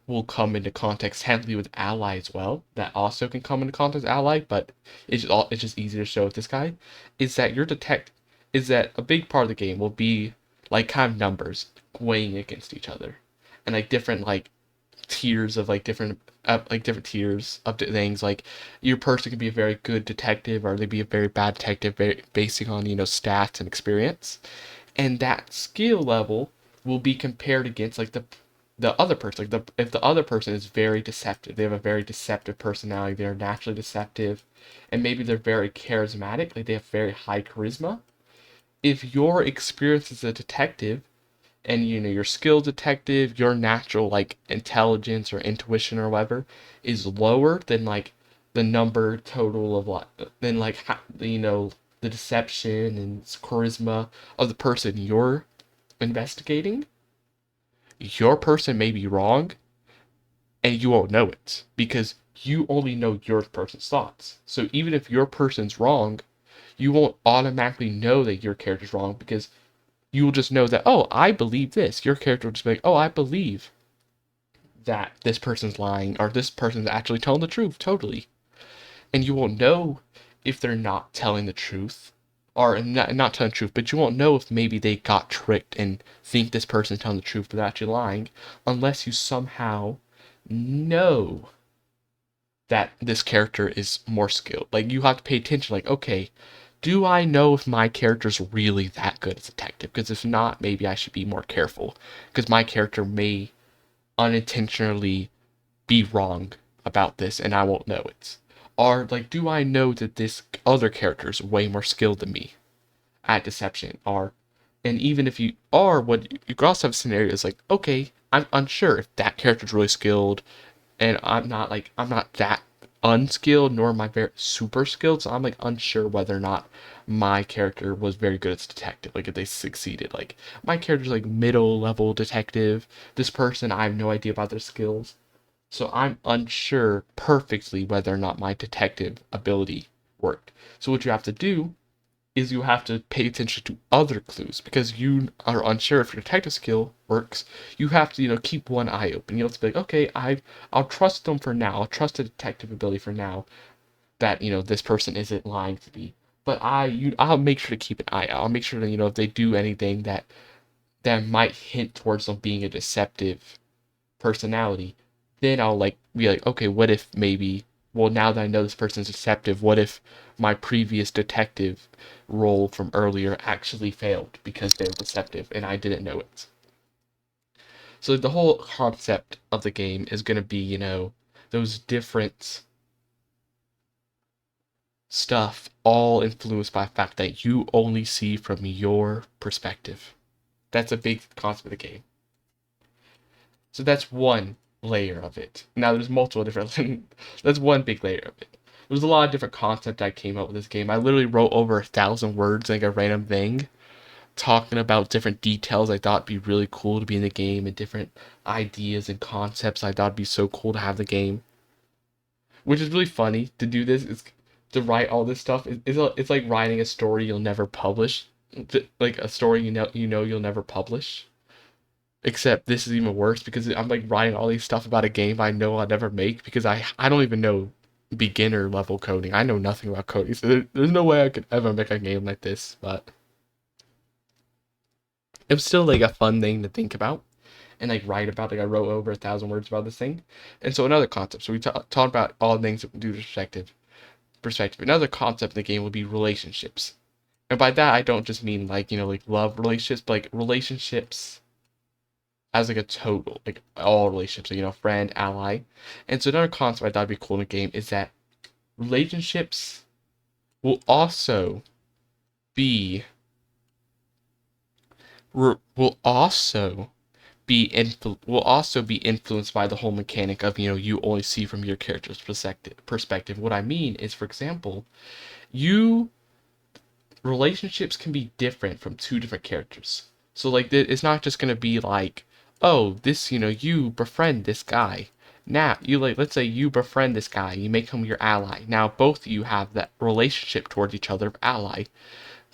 S1: will come into context heavily with ally as well, that also can come into context ally, but it's just easier to show with this guy, is that is that a big part of the game will be like kind of numbers weighing against each other, and like different like tiers of different tiers of things. Like your person can be a very good detective, or they be a very bad detective, basing on stats and experience, and that skill level will be compared against like the other person. Like if the other person is very deceptive, they have a very deceptive personality, they're naturally deceptive, and maybe they're very charismatic, like they have very high charisma. If your experience as a detective and your skill detective, your natural like intelligence or intuition or whatever is lower than like the number total of like than like the deception and charisma of the person you're investigating, your person may be wrong and you won't know it because you only know your person's thoughts. So even if your person's wrong, you won't automatically know that your character's wrong because you will just know that, oh, I believe this. Your character will just be like, oh, I believe that this person's lying or this person's actually telling the truth totally. And you won't know if they're not telling the truth or not telling the truth, but you won't know if maybe they got tricked and think this person's telling the truth but they're actually lying unless you somehow know that this character is more skilled. Like you have to pay attention, like, okay, do I know if my character's really that good as a detective? Because if not, maybe I should be more careful. Because my character may unintentionally be wrong about this and I won't know it. Or like, do I know that this other character is way more skilled than me at deception? Or and even if you are, what you could also have scenarios like, okay, I'm unsure if that character's really skilled and I'm not that unskilled nor am I very super skilled, so I'm like unsure whether or not my character was very good as a detective, like if they succeeded. Like my character's like middle level detective, this person I have no idea about their skills, so I'm unsure perfectly whether or not my detective ability worked. So what you have to do is you have to pay attention to other clues because you are unsure if your detective skill works. You have to, keep one eye open. You have to be like, okay, I'll trust them for now. I'll trust the detective ability for now that, this person isn't lying to me. But I'll make sure to keep an eye out. I'll make sure that, if they do anything that might hint towards them being a deceptive personality, then I'll like be like, okay, what if maybe, well, now that I know this person's deceptive, what if my previous detective role from earlier actually failed because they were deceptive and I didn't know it? So the whole concept of the game is going to be, those different stuff all influenced by the fact that you only see from your perspective. That's a big concept of the game. So that's one layer of it. Now there's multiple different. That's one big layer of it. There's a lot of different content I came up with this game. I literally wrote over 1,000 words, like a random thing, talking about different details I thought would be really cool to be in the game and different ideas and concepts I thought would be so cool to have the game. Which is really funny to do this. Is to write all this stuff. It's like writing a story you'll never publish. like a story you'll never publish. Except this is even worse because I'm like writing all these stuff about a game I know I'll never make because I don't even know beginner level coding. I know nothing about coding, so there's no way I could ever make a game like this. But it was still like a fun thing to think about and like write about. Like I wrote over 1,000 words about this thing, and so another concept. So we talked about all things due to perspective. Perspective. Another concept in the game would be relationships, and by that I don't just mean like like love relationships, but like relationships as like a total, like all relationships, friend, ally. And so another concept I thought would be cool in a game is that relationships will also be will also will also be influenced by the whole mechanic of you only see from your character's perspective. What I mean is, for example, you relationships can be different from two different characters. So like it's not just gonna be like, oh, this you befriend this guy. Now you like let's say you befriend this guy, you make him your ally. Now both of you have that relationship towards each other of ally.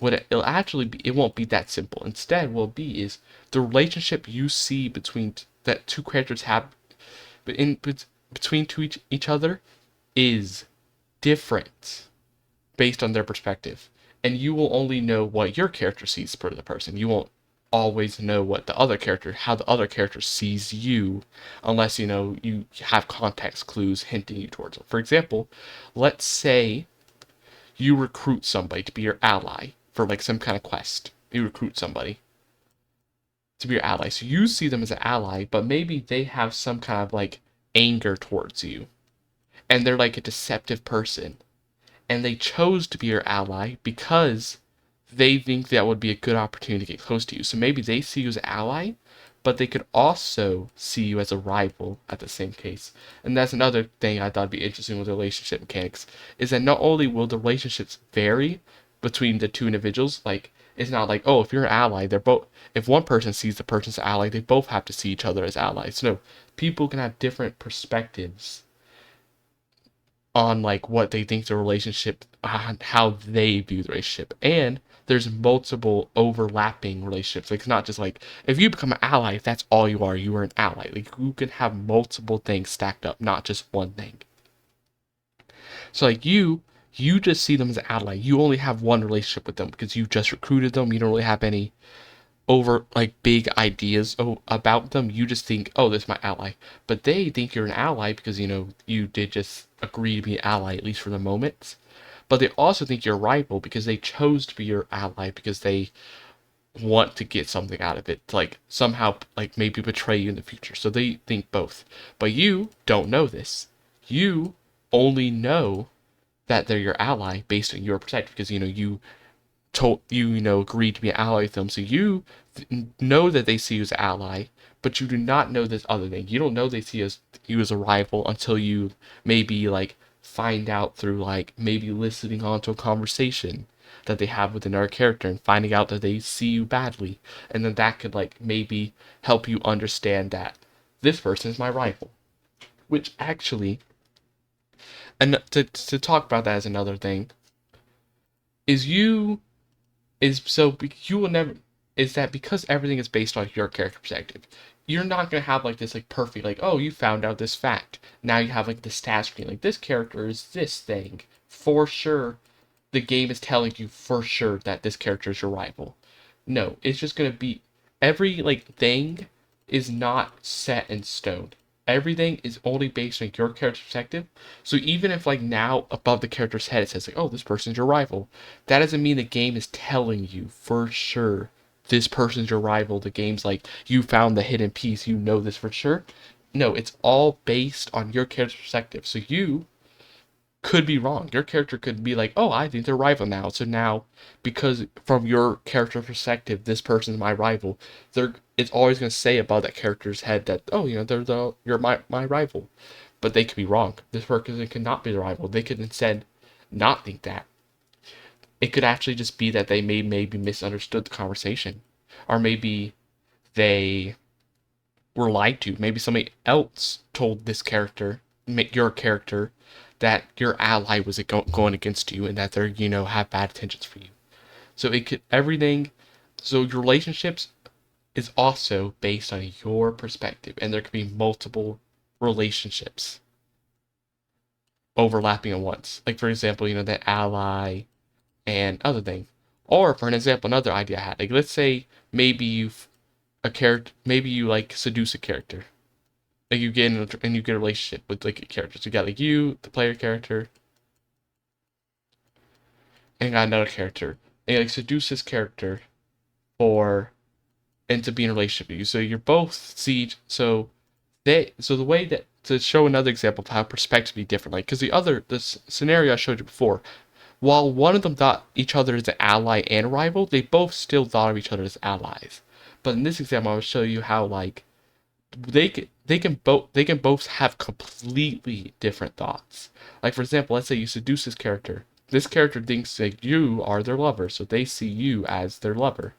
S1: It'll actually be, it won't be that simple. Instead, what it'll be is the relationship you see between that two characters have, between each other, is different based on their perspective. And you will only know what your character sees per the person. You won't always know what how the other character sees you, unless you have context clues hinting you towards it. For example, let's say you recruit somebody to be your ally for like some kind of quest. You recruit somebody to be your ally. So you see them as an ally, but maybe they have some kind of like anger towards you. And they're like a deceptive person. And they chose to be your ally because they think that would be a good opportunity to get close to you. So maybe they see you as an ally, but they could also see you as a rival at the same case. And that's another thing I thought would be interesting with relationship mechanics, is that not only will the relationships vary between the two individuals, like it's not like, oh, if you're an ally, they're both if one person sees the person's ally, they both have to see each other as allies. No, people can have different perspectives on like what they think the relationship, how they view the relationship. And there's multiple overlapping relationships. Like it's not just like if you become an ally, if that's all you are an ally. Like you can have multiple things stacked up, not just one thing. So like you just see them as an ally. You only have one relationship with them because you just recruited them. You don't really have any over like big ideas about them. You just think, oh, this is my ally. But they think you're an ally because you did just agree to be an ally, at least for the moment. But they also think you're a rival because they chose to be your ally because they want to get something out of it, to like somehow like maybe betray you in the future. So they think both. But you don't know this. You only know that they're your ally based on your perspective because you agreed to be an ally with them. So you know that they see you as an ally, but you do not know this other thing. You don't know they see you as a rival until you maybe like find out through like maybe listening onto a conversation that they have with another character and finding out that they see you badly. And then that could like maybe help you understand that this person is my rival. Which actually, and to talk about that as another thing, is you is so you will never is that because everything is based on your character perspective, you're not gonna have like this like perfect like, oh, you found out this fact, now you have like the stat screen like this character is this thing for sure. The game is telling you for sure that this character is your rival. No, it's just gonna be every like thing is not set in stone. Everything is only based on your character's perspective. So even if like now above the character's head it says like, oh, this person's your rival, that doesn't mean the game is telling you for sure this person's your rival. The game's like, you found the hidden piece, you know this for sure. No, it's all based on your character's perspective. So you could be wrong. Your character could be like, oh, I think they're rival now. So now, because from your character perspective, this person's my rival, it's always going to say above that character's head that, oh, you're my rival. But they could be wrong. This person could not be the rival. They could instead not think that. It could actually just be that they maybe misunderstood the conversation. Or maybe they were lied to. Maybe somebody else told this character, your character, that your ally was going against you and that they're have bad intentions for you. So it could everything. So your relationships is also based on your perspective, and there could be multiple relationships overlapping at once. Like for example, the ally and other thing. Or for an example, another idea I had. Like let's say maybe maybe you like seduce a character. Like you get and you get a relationship with like a character. So you got like you, the player character, and you got another character. And you like seduce this character for into being in a relationship with you. So you're both siege. So the way that to show another example of how perspectives be different, like because this scenario I showed you before, while one of them thought each other as an ally and rival, they both still thought of each other as allies. But in this example, I will show you how like they can both have completely different thoughts. Like for example, let's say you seduce this character. This character thinks that you are their lover, so they see you as their lover.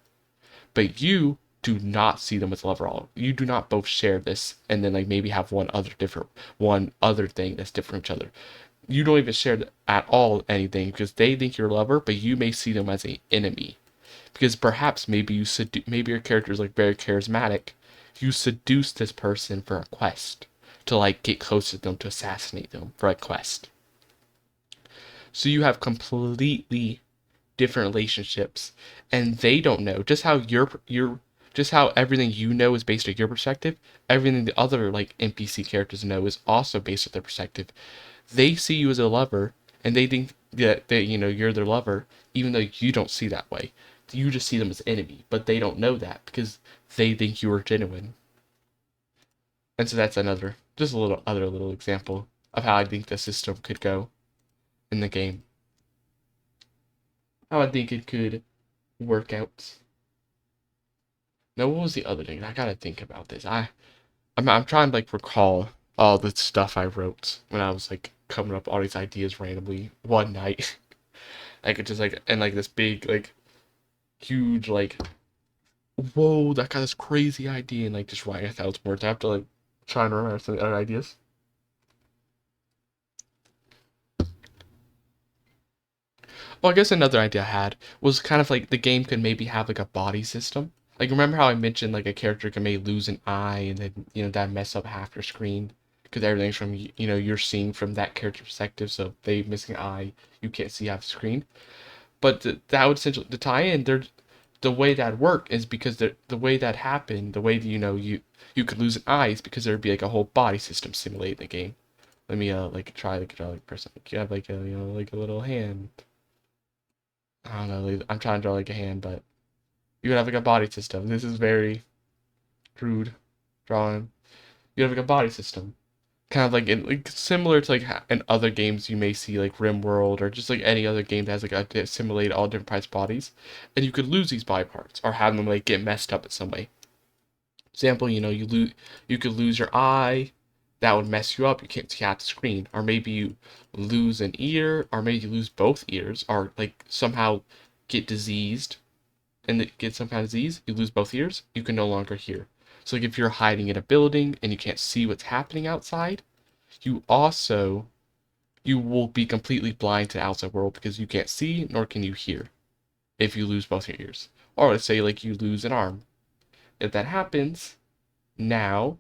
S1: But you do not see them as lover all. You do not both share this and then like maybe have one other thing that's different from each other. You don't even share at all anything because they think you're a lover, but you may see them as an enemy. Because perhaps maybe your character is like very charismatic. You seduce this person for a quest to like get close to them to assassinate them for a quest. So you have completely different relationships, and they don't know just how just how everything you know is based on your perspective. Everything the other like NPC characters know is also based on their perspective. They see you as a lover, and they think that you're their lover, even though you don't see that way. You just see them as enemy, but they don't know that because they think you are genuine. And so that's just a little example of how I think the system could go in the game. How I think it could work out. Now, what was the other thing? I gotta think about this. I'm trying to like recall all the stuff I wrote when I was like coming up all these ideas randomly one night. I could just like and like this big like huge like whoa, that got this crazy idea and like just writing 1,000 words. I have to like try and remember some other ideas. Well, I guess another idea I had was kind of like the game could maybe have like a body system. Like remember how I mentioned like a character can maybe lose an eye and then that mess up half your screen because everything's from you're seeing from that character perspective. So if they missing an eye, you can't see half the screen. But that would essentially the tie-in there. The way that work is because the way that happened, the way that, you could lose an eye is because there'd be like a whole body system simulated in the game. Let me like try to draw like a person. Like, you have like a like a little hand. I don't know. Like, I'm trying to draw like a hand, but you would have like a body system. This is very crude drawing. You have like a body system, kind of like similar to like in other games you may see like RimWorld or just like any other game that has like a simulate all different parts bodies, and you could lose these body parts or have them like get messed up in some way. Example, you could lose your eye, that would mess you up. You can't see out the screen, or maybe you lose an ear, or maybe you lose both ears, or like somehow get diseased and get some kind of disease. You lose both ears, you can no longer hear. So like if you're hiding in a building and you can't see what's happening outside, you also you will be completely blind to the outside world because you can't see nor can you hear if you lose both your ears. Or let's say like you lose an arm. If that happens, now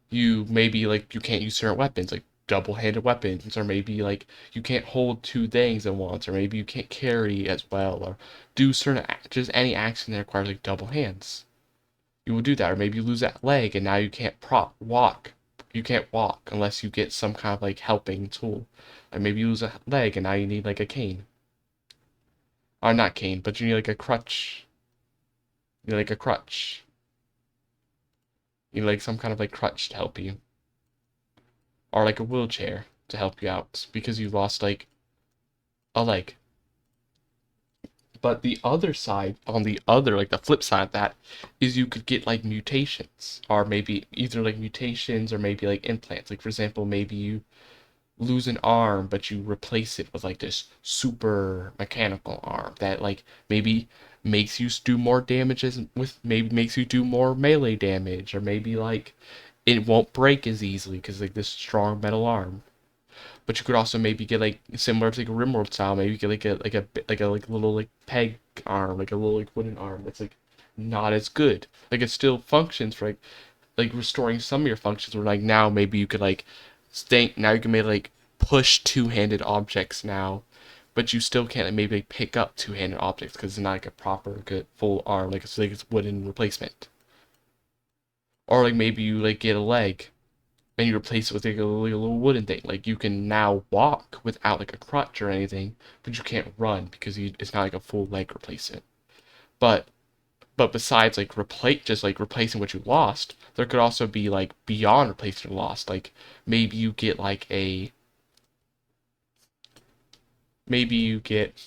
S1: you maybe like you can't use certain weapons like double-handed weapons, or maybe like you can't hold two things at once, or maybe you can't carry as well, or do certain just any action that requires like double hands. You will do that, or maybe you lose that leg and now you can't prop walk. You can't walk unless you get some kind of like helping tool. Or maybe you lose a leg and now you need like a cane. Or not cane, but you need like a crutch. You need like a crutch. You need like some kind of like crutch to help you. Or like a wheelchair to help you out because you lost like a leg. But the other side, on the other, like the flip side of that, is you could get like mutations, or maybe either like mutations or maybe like implants. Like, for example, maybe you lose an arm, but you replace it with like this super mechanical arm that like maybe makes you do more damages with, maybe makes you do more melee damage, or maybe like it won't break as easily because like this strong metal arm. But you could also maybe get like similar to like a Rimworld style, maybe get like a little like peg arm, like a little like wooden arm that's like not as good. Like it still functions for like restoring some of your functions where like now maybe you could like stay now you can maybe like push two-handed objects now, but you still can't like, maybe like, pick up two-handed objects because it's not like a proper good full arm like it's wooden replacement. Or like maybe you like get a leg and you replace it with like a little wooden thing. Like you can now walk without like a crutch or anything, but you can't run because it's not like a full leg replacement. But but besides like replace just like replacing what you lost, there could also be like beyond replacing what you lost. Like maybe you get like a maybe you get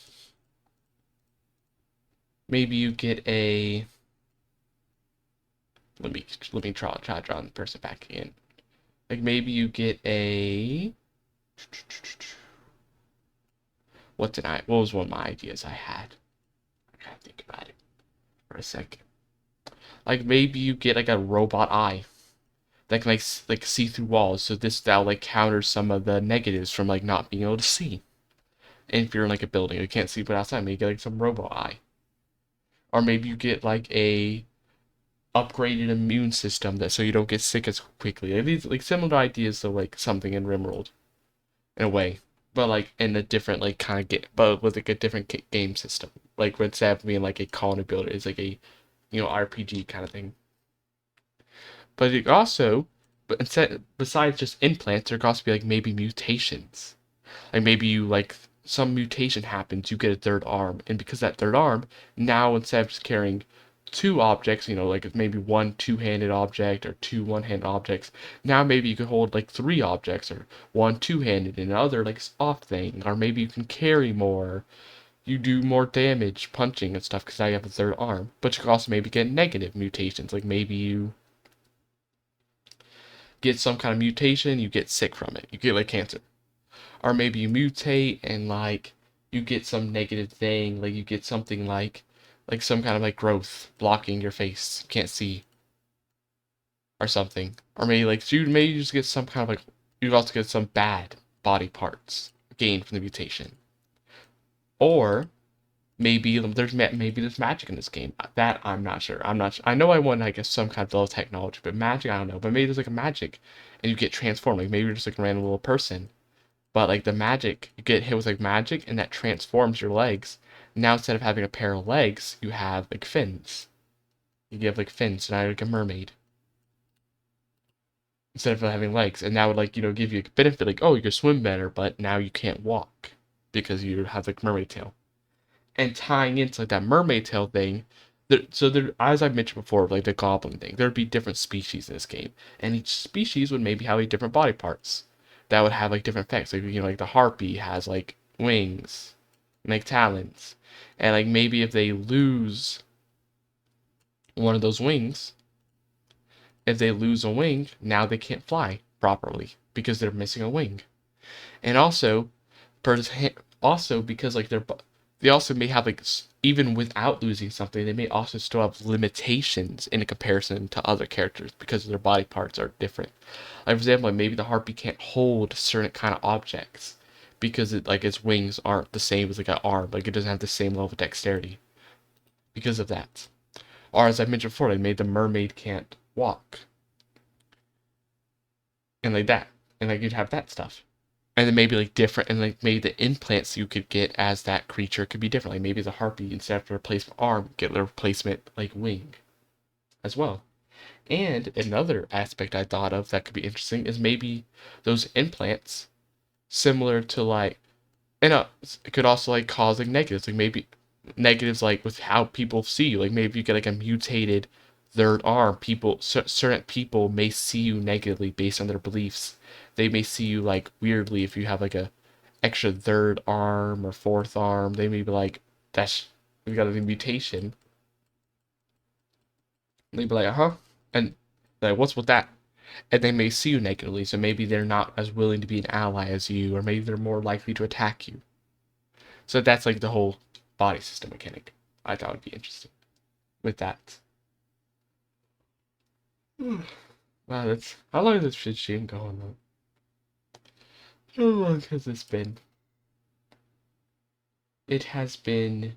S1: maybe you get a let me try drawing the person back in. Like maybe you get a what was one of my ideas I had? I gotta think about it for a second. Like maybe you get like a robot eye that can like see through walls. So that'll like counter some of the negatives from like not being able to see. And if you're in like a building, you can't see but outside, maybe you get like some robot eye. Or maybe you get like a upgraded immune system that so you don't get sick as quickly. Like, these like similar ideas to like something in Rimworld in a way, but like in a different like kind of get, but with like a different game system. Like instead of being like a colony builder, it's like a RPG kind of thing. But it also, but instead besides just implants, there could also be like maybe mutations. Like maybe you like some mutation happens, you get a third arm, and because that third arm, now instead of just carrying two objects, like maybe one two-handed object or two one-handed objects, now maybe you can hold like three objects or one two-handed and another like off thing, or maybe you can carry more. You do more damage punching and stuff because now you have a third arm. But you can also maybe get negative mutations, like maybe you get some kind of mutation, you get sick from it. You get like cancer. Or maybe you mutate and like you get some negative thing, like you get something like some kind of like growth blocking your face, you can't see or something. Or maybe like you just get some kind of like you also get some bad body parts gained from the mutation. Or maybe there's magic in this game. That I'm not sure. I'm not. I know I want I guess some kind of level of technology, but magic I don't know. But maybe there's like a magic, and you get transformed. Like maybe you're just like a random little person, but like the magic, you get hit with like magic, and that transforms your legs. Now instead of having a pair of legs, you have like fins. You have like fins, so now you're like a mermaid instead of having legs, and that would like give you a benefit like oh you can swim better, but now you can't walk because you have like mermaid tail. And tying into like that mermaid tail thing, as I mentioned before, like the goblin thing, there'd be different species in this game, and each species would maybe have like different body parts that would have like different effects. Like like the harpy has like wings, and, like talons, and like maybe if they lose one of those wings, if they lose a wing, now they can't fly properly because they're missing a wing. And also, also because like they also may have like even without losing something, they may also still have limitations in comparison to other characters because their body parts are different. Like for example, like maybe the harpy can't hold certain kind of objects because its wings aren't the same as like an arm, like it doesn't have the same level of dexterity because of that. Or as I mentioned before, like maybe the mermaid can't walk and like that, and like you'd have that stuff. And then maybe like different, and like maybe the implants you could get as that creature could be different. Like maybe the harpy, instead of a replacement arm, get a replacement like wing as well. And another aspect I thought of that could be interesting is maybe those implants, similar to like, it could also like cause like negatives, like maybe negatives like with how people see you. Like maybe you get like a mutated third arm, certain people may see you negatively based on their beliefs. They may see you like weirdly if you have like a extra third arm or fourth arm. They may be like, that's we got a mutation. And they'd be like, huh? And like, what's with that? And they may see you negatively, so maybe they're not as willing to be an ally as you, or maybe they're more likely to attack you. So that's like the whole body system mechanic. I thought would be interesting with that. Wow, that's how long is this shit going on? How long has this been? It has been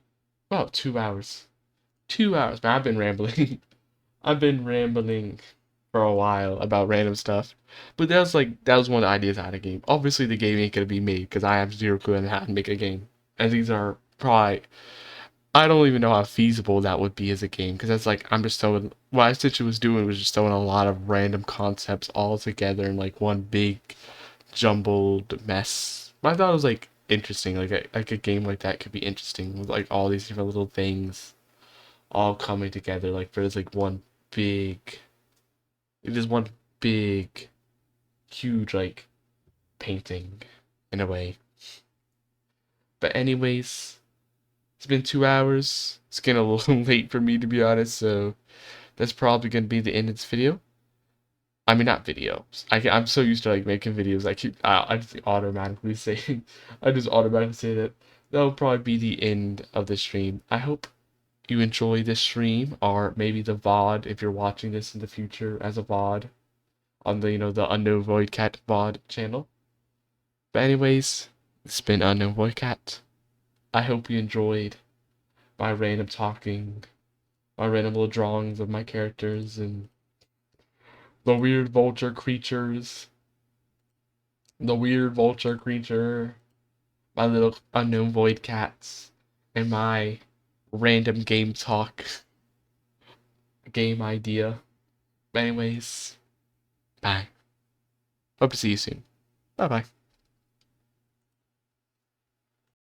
S1: about 2 hours. 2 hours, but I've been rambling. I've been rambling for a while about random stuff. But that was one of the ideas I had a game. Obviously the game ain't gonna be made because I have zero clue on how to make a game. And these are probably I don't even know how feasible that would be as a game because that's like I'm just throwing what I Stitcher was doing was just throwing a lot of random concepts all together in like one big jumbled mess. But I thought it was like interesting, like a game like that could be interesting with like all these different little things all coming together. Like there's like one big, there's one big, huge like painting in a way. But anyways, it's been 2 hours. It's getting a little late for me to be honest, so that's probably gonna be the end of this video. I mean, not videos. I'm so used to like making videos. I just automatically say, I just automatically say that that'll probably be the end of the stream. I hope you enjoy this stream, or maybe the VOD if you're watching this in the future as a VOD on the the Unknown Void Cat VOD channel. But anyways, it's been Unknown Void Cat. I hope you enjoyed my random talking, my random little drawings of my characters and the weird vulture creatures, the weird vulture creature, my little unknown void cats, and my random game talk, game idea. Anyways, bye. Hope to see you soon. Bye bye.